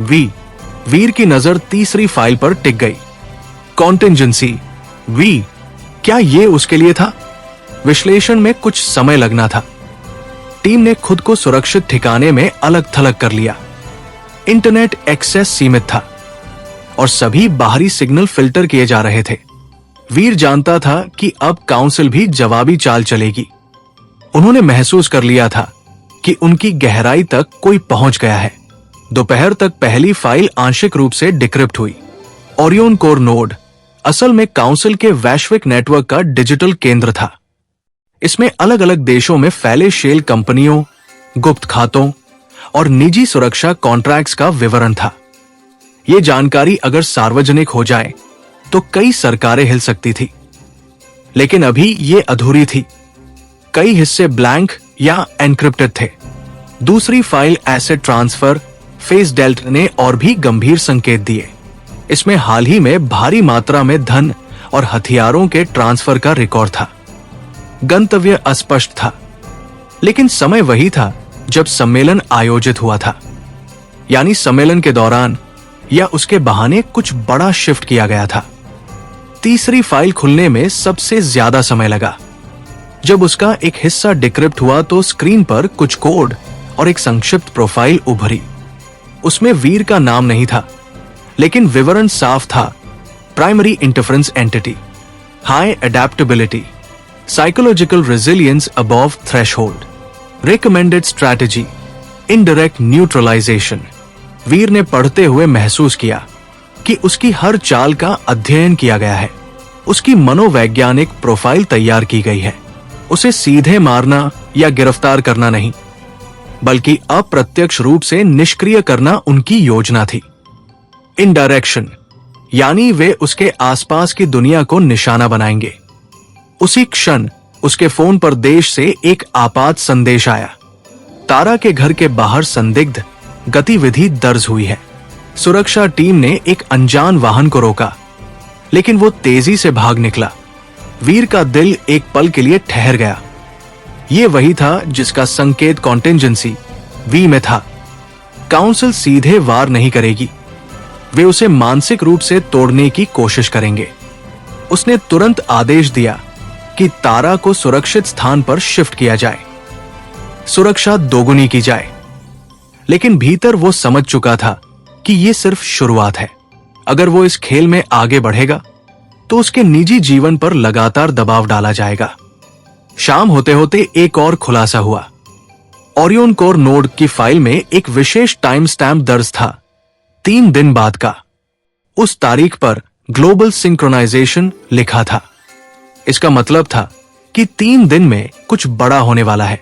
वी। वीर की नजर तीसरी फाइल पर टिक गई। कॉन्टिंजेंसी वी, क्या ये उसके लिए था? विश्लेषण में कुछ समय लगना था। टीम ने खुद को सुरक्षित ठिकाने में अलग थलग कर लिया। इंटरनेट एक्सेस सीमित था और सभी बाहरी सिग्नल फिल्टर किए जा रहे थे। वीर जानता था कि अब काउंसिल भी जवाबी चाल चलेगी। उन्होंने महसूस कर लिया था कि उनकी गहराई तक कोई पहुंच गया है। दोपहर तक पहली फाइल आंशिक रूप से डिक्रिप्ट हुई। ओरियन कोर नोड असल में काउंसिल के वैश्विक नेटवर्क का डिजिटल केंद्र था। इसमें अलग अलग देशों में फैले शेल कंपनियों, गुप्त खातों और निजी सुरक्षा कॉन्ट्रैक्ट्स का विवरण था। यह जानकारी अगर सार्वजनिक हो जाए तो कई सरकारें हिल सकती थी, लेकिन अभी ये अधूरी थी। कई हिस्से ब्लैंक या एन्क्रिप्टेड थे। दूसरी file asset transfer phase delta ने और भी गंभीर संकेत दिए। इसमें हाल ही में भारी मात्रा में धन और हथियारों के ट्रांसफर का रिकॉर्ड था। गंतव्य अस्पष्ट था, लेकिन समय वही था जब सम्मेलन आयोजित हुआ था। यानी सम्मेलन के दौरान या उसके बहाने कुछ बड़ा शिफ्ट किया गया था। तीसरी फाइल खुलने में सबसे ज्यादा समय लगा। जब उसका एक हिस्सा डिक्रिप्ट हुआ तो स्क्रीन पर कुछ कोड और एक संक्षिप्त प्रोफाइल उभरी। उसमें वीर का नाम नहीं था, लेकिन विवरण साफ था। Primary interference entity, high adaptability, psychological resilience above threshold, recommended strategy, indirect neutralisation. Veer ने पढ़ते हुए महसूस किया कि उसकी हर चाल का अध्ययन किया गया है। उसकी मनोवैज्ञानिक प्रोफाइल तैयार की गई है। उसे सीधे मारना या गिरफ्तार करना नहीं, बल्कि अप्रत्यक्ष रूप से निष्क्रिय करना उनकी योजना थी। इनडायरेक्शन, यानी वे उसके आसपास की दुनिया को निशाना बनाएंगे। उसी क्षण उसके फोन पर देश से एक आपात संदेश आया। तारा के घर के बाहर संदिग्ध गतिविधि दर्ज हुई है। सुरक्षा टीम ने एक अनजान वाहन को रोका, लेकिन वो तेजी से भाग निकला। वीर का दिल एक पल के लिए ठहर गया। ये वही था जिसका संकेत कॉन्टिंजेंसी वी में था। काउंसिल सीधे वार नहीं करेगी, वे उसे मानसिक रूप से तोड़ने की कोशिश करेंगे। उसने तुरंत आदेश दिया कि तारा को सुरक्षित स्थान पर शिफ्ट किया जाए, सुरक्षा दोगुनी की जाए। लेकिन भीतर वो समझ चुका था कि ये सिर्फ शुरुआत है। अगर वो इस खेल में आगे बढ़ेगा तो उसके निजी जीवन पर लगातार दबाव डाला जाएगा। शाम होते होते एक और खुलासा हुआ। ओरियन कोर नोड की फाइल में एक विशेष टाइम स्टैम्प दर्ज था, 3 दिन बाद का। उस तारीख पर ग्लोबल सिंक्रोनाइजेशन लिखा था। इसका मतलब था कि 3 दिन में कुछ बड़ा होने वाला है,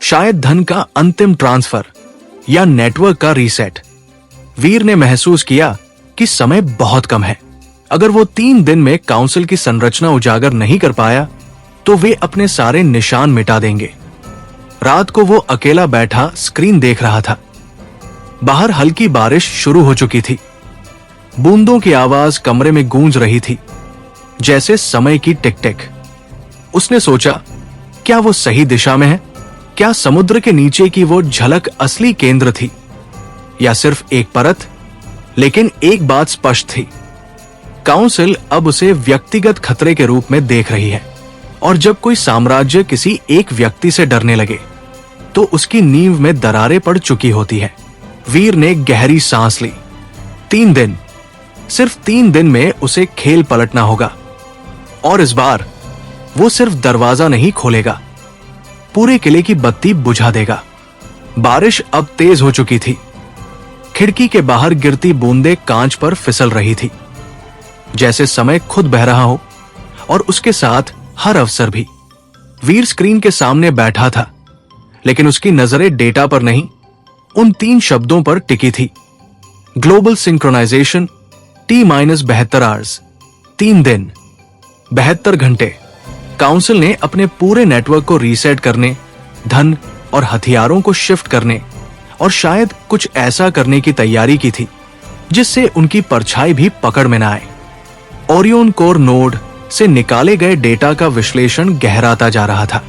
शायद धन का अंतिम ट्रांसफर या नेटवर्क का रीसेट। वीर ने महसूस किया कि समय बहुत कम है। अगर वो 3 दिन में काउंसिल की संरचना उजागर नहीं कर पाया तो वे अपने सारे निशान मिटा देंगे। रात को वो अकेला बैठा स्क्रीन देख रहा था। बाहर हल्की बारिश शुरू हो चुकी थी। बूंदों की आवाज कमरे में गूंज रही थी, जैसे समय की टिक टिक। उसने सोचा, क्या वो सही दिशा में है? क्या समुद्र के नीचे की वो झलक असली केंद्र थी या सिर्फ एक परत? लेकिन एक बात स्पष्ट थी, काउंसिल अब उसे व्यक्तिगत खतरे के रूप में देख रही है। और जब कोई साम्राज्य किसी एक व्यक्ति से डरने लगे तो उसकी नींव में दरारें पड़ चुकी होती है। वीर ने गहरी सांस ली। 3 दिन, सिर्फ 3 दिन में उसे खेल पलटना होगा। और इस बार वो सिर्फ दरवाजा नहीं खोलेगा, पूरे किले की बत्ती बुझा देगा। बारिश अब तेज हो चुकी थी। खिड़की के बाहर गिरती बूंदें कांच पर फिसल रही थी, जैसे समय खुद बह रहा हो, और उसके साथ हर अवसर भी। वीर स्क्रीन के सामने बैठा था, लेकिन उसकी नजरें डेटा पर नहीं, उन 3 शब्दों पर टिकी थी। ग्लोबल सिंक्रोनाइजेशन T-72 आवर्स, 3 दिन, 72 घंटे। काउंसिल ने अपने पूरे नेटवर्क को रीसेट करने, धन और हथियारों को शिफ्ट करने और शायद कुछ ऐसा करने की तैयारी की थी जिससे उनकी परछाई भी पकड़ में न आए। ओरियन कोर नोड से निकाले गए डेटा का विश्लेषण गहराता जा रहा था।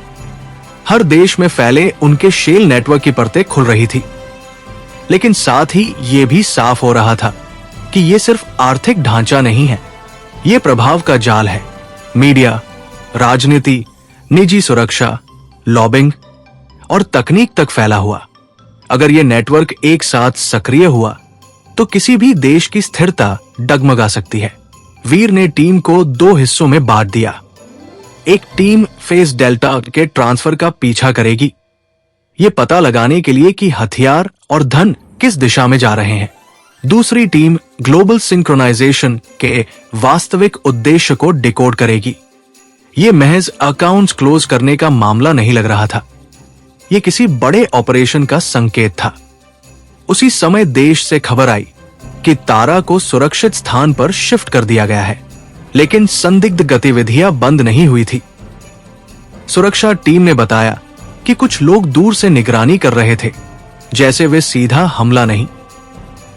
हर देश में फैले उनके शेल नेटवर्क की परतें खुल रही थी, लेकिन साथ ही यह भी साफ हो रहा था कि यह सिर्फ आर्थिक ढांचा नहीं है, यह प्रभाव का जाल है। मीडिया, राजनीति, निजी सुरक्षा, लॉबिंग और तकनीक तक फैला हुआ। अगर यह नेटवर्क एक साथ सक्रिय हुआ तो किसी भी देश की स्थिरता डगमगा सकती है। वीर ने टीम को 2 हिस्सों में बांट दिया। एक टीम फेस डेल्टा के ट्रांसफर का पीछा करेगी, यह पता लगाने के लिए कि हथियार और धन किस दिशा में जा रहे हैं। दूसरी टीम ग्लोबल सिंक्रोनाइजेशन के वास्तविक उद्देश्य को डिकोड करेगी। यह महज अकाउंट्स क्लोज करने का मामला नहीं लग रहा था, यह किसी बड़े ऑपरेशन का संकेत था। उसी समय देश से खबर आई कि तारा को सुरक्षित स्थान पर शिफ्ट कर दिया गया है, लेकिन संदिग्ध गतिविधियां बंद नहीं हुई थी। सुरक्षा टीम ने बताया कि कुछ लोग दूर से निगरानी कर रहे थे, जैसे वे सीधा हमला नहीं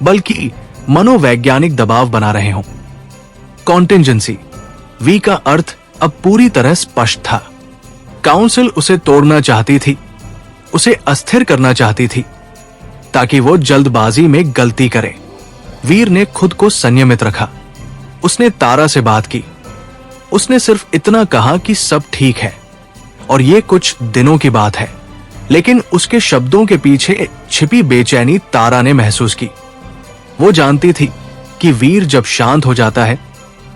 बल्कि मनोवैज्ञानिक दबाव बना रहे हों। कॉन्टिंजेंसी वी का अर्थ अब पूरी तरह स्पष्ट था। काउंसिल उसे तोड़ना चाहती थी, उसे अस्थिर करना चाहती थी, ताकि वो जल्दबाजी में गलती करे। वीर ने खुद को संयमित रखा। उसने तारा से बात की। उसने सिर्फ इतना कहा कि सब ठीक है और ये कुछ दिनों की बात है, लेकिन उसके शब्दों के पीछे छिपी बेचैनी तारा ने महसूस की। वो जानती थी कि वीर जब शांत हो जाता है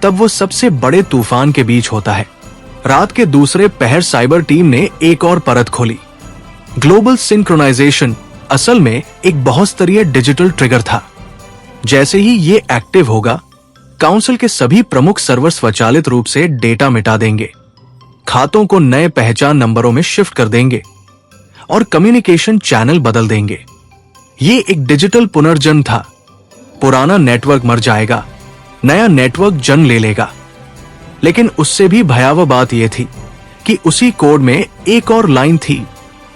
तब वो सबसे बड़े तूफान के बीच होता है। रात के दूसरे पहर साइबर टीम ने एक और परत खोली। ग्लोबल सिंक्रोनाइजेशन असल में एक बहुस्तरीय डिजिटल ट्रिगर था। जैसे ही ये एक्टिव होगा, काउंसिल के सभी प्रमुख सर्वर स्वचालित रूप से डेटा मिटा देंगे, खातों को नए पहचान नंबरों में शिफ्ट कर देंगे और कम्युनिकेशन चैनल बदल देंगे। ये एक डिजिटल पुनर्जन्म था। पुराना नेटवर्क मर जाएगा, नया नेटवर्क जन्म ले लेगा। लेकिन उससे भी भयावह बात यह थी कि उसी कोड में एक और लाइन थी,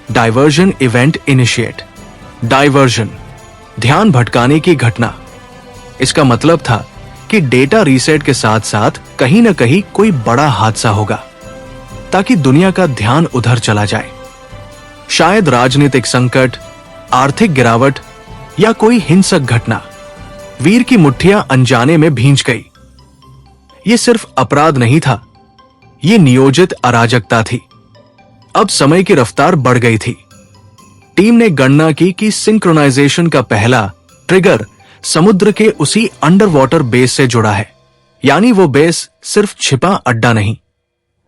डाइवर्जन इवेंट इनिशिएट। डाइवर्जन, ध्यान भटकाने की घटना। इसका मतलब था कि डेटा रीसेट के साथ साथ कहीं ना कहीं कोई बड़ा हादसा होगा, ताकि दुनिया का ध्यान उधर चला जाए। शायद राजनीतिक संकट, आर्थिक गिरावट या कोई हिंसक घटना। वीर की मुट्ठियां अनजाने में भींच गई। ये सिर्फ अपराध नहीं था, ये नियोजित अराजकता थी। अब समय की रफ्तार बढ़ गई थी। टीम ने गणना की कि सिंक्रोनाइजेशन का पहला ट्रिगर समुद्र के उसी अंडर वाटर बेस से जुड़ा है। यानी वो बेस सिर्फ छिपा अड्डा नहीं,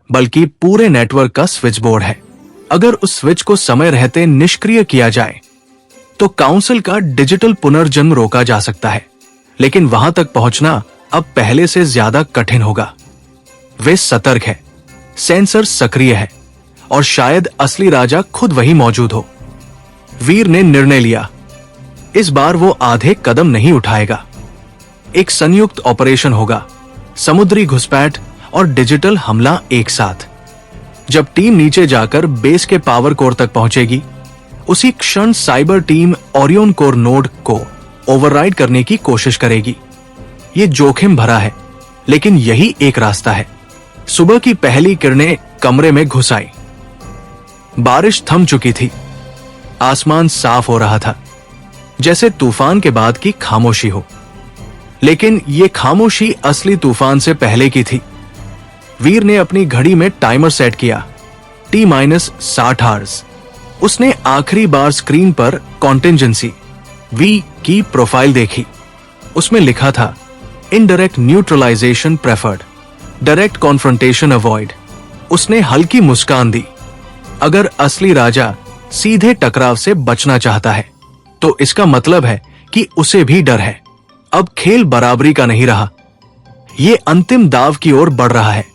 बल्कि पूरे नेटवर्क का स्विच बोर्ड है। अगर उस स्विच को समय रहते निष्क्रिय किया जाए तो काउंसिल का डिजिटल पुनर्जन्म रोका जा सकता है, लेकिन वहां तक पहुंचना अब पहले से ज्यादा कठिन होगा। वे सतर्क है, सेंसर सक्रिय है और शायद असली राजा खुद वही मौजूद हो। वीर ने निर्णय लिया, इस बार वो आधे कदम नहीं उठाएगा। एक संयुक्त ऑपरेशन होगा, समुद्री घुसपैठ और डिजिटल हमला एक साथ। जब टीम नीचे जाकर बेस के पावर कोर तक पहुंचेगी, उसी क्षण cyber team Orion core node को ओवरराइड करने की कोशिश करेगी। ये जोखिम भरा है, लेकिन यही एक रास्ता है। सुबह की पहली किरणें कमरे में घुस आई। बारिश थम चुकी थी, आसमान साफ हो रहा था, जैसे तूफान के बाद की खामोशी हो। लेकिन ये खामोशी असली तूफान से पहले की थी। वीर ने अपनी घड़ी में टाइमर सेट किया, T-60 आवर्स। उसने आखिरी बार स्क्रीन पर कॉन्टिंजेंसी V की प्रोफाइल देखी। उसमें लिखा था indirect neutralisation preferred, direct confrontation avoid. उसने हल्की मुस्कान दी। अगर असली राजा सीधे टकराव से बचना चाहता है तो इसका मतलब है कि उसे भी डर है। अब खेल बराबरी का नहीं रहा, ये अंतिम दाव की ओर बढ़ रहा है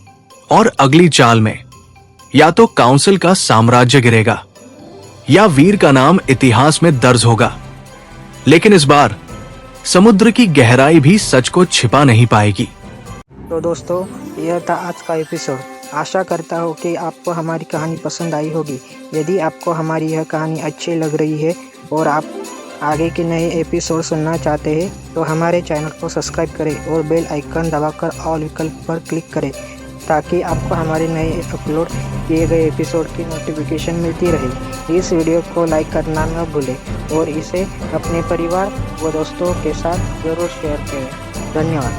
और अगली चाल में या तो काउंसिल का साम्राज्य गिरेगा या वीर का नाम इतिहास में दर्ज होगा। लेकिन इस बार समुद्र की गहराई भी सच को छिपा नहीं पाएगी। तो दोस्तों, यह था आज का एपिसोड। आशा करता हूँ कि आपको हमारी कहानी पसंद आई होगी। यदि आपको हमारी यह कहानी अच्छी लग रही है और आप आगे के नए एपिसोड सुनना चाहते हैं तो हमारे चैनल को सब्सक्राइब करें और बेल आइकन दबाकर ऑल विकल्प पर क्लिक करें, ताकि आपको हमारे नए अपलोड किए गए एपिसोड की नोटिफिकेशन मिलती रहे। इस वीडियो को लाइक करना न भूलें और इसे अपने परिवार व दोस्तों के साथ ज़रूर शेयर करें। धन्यवाद।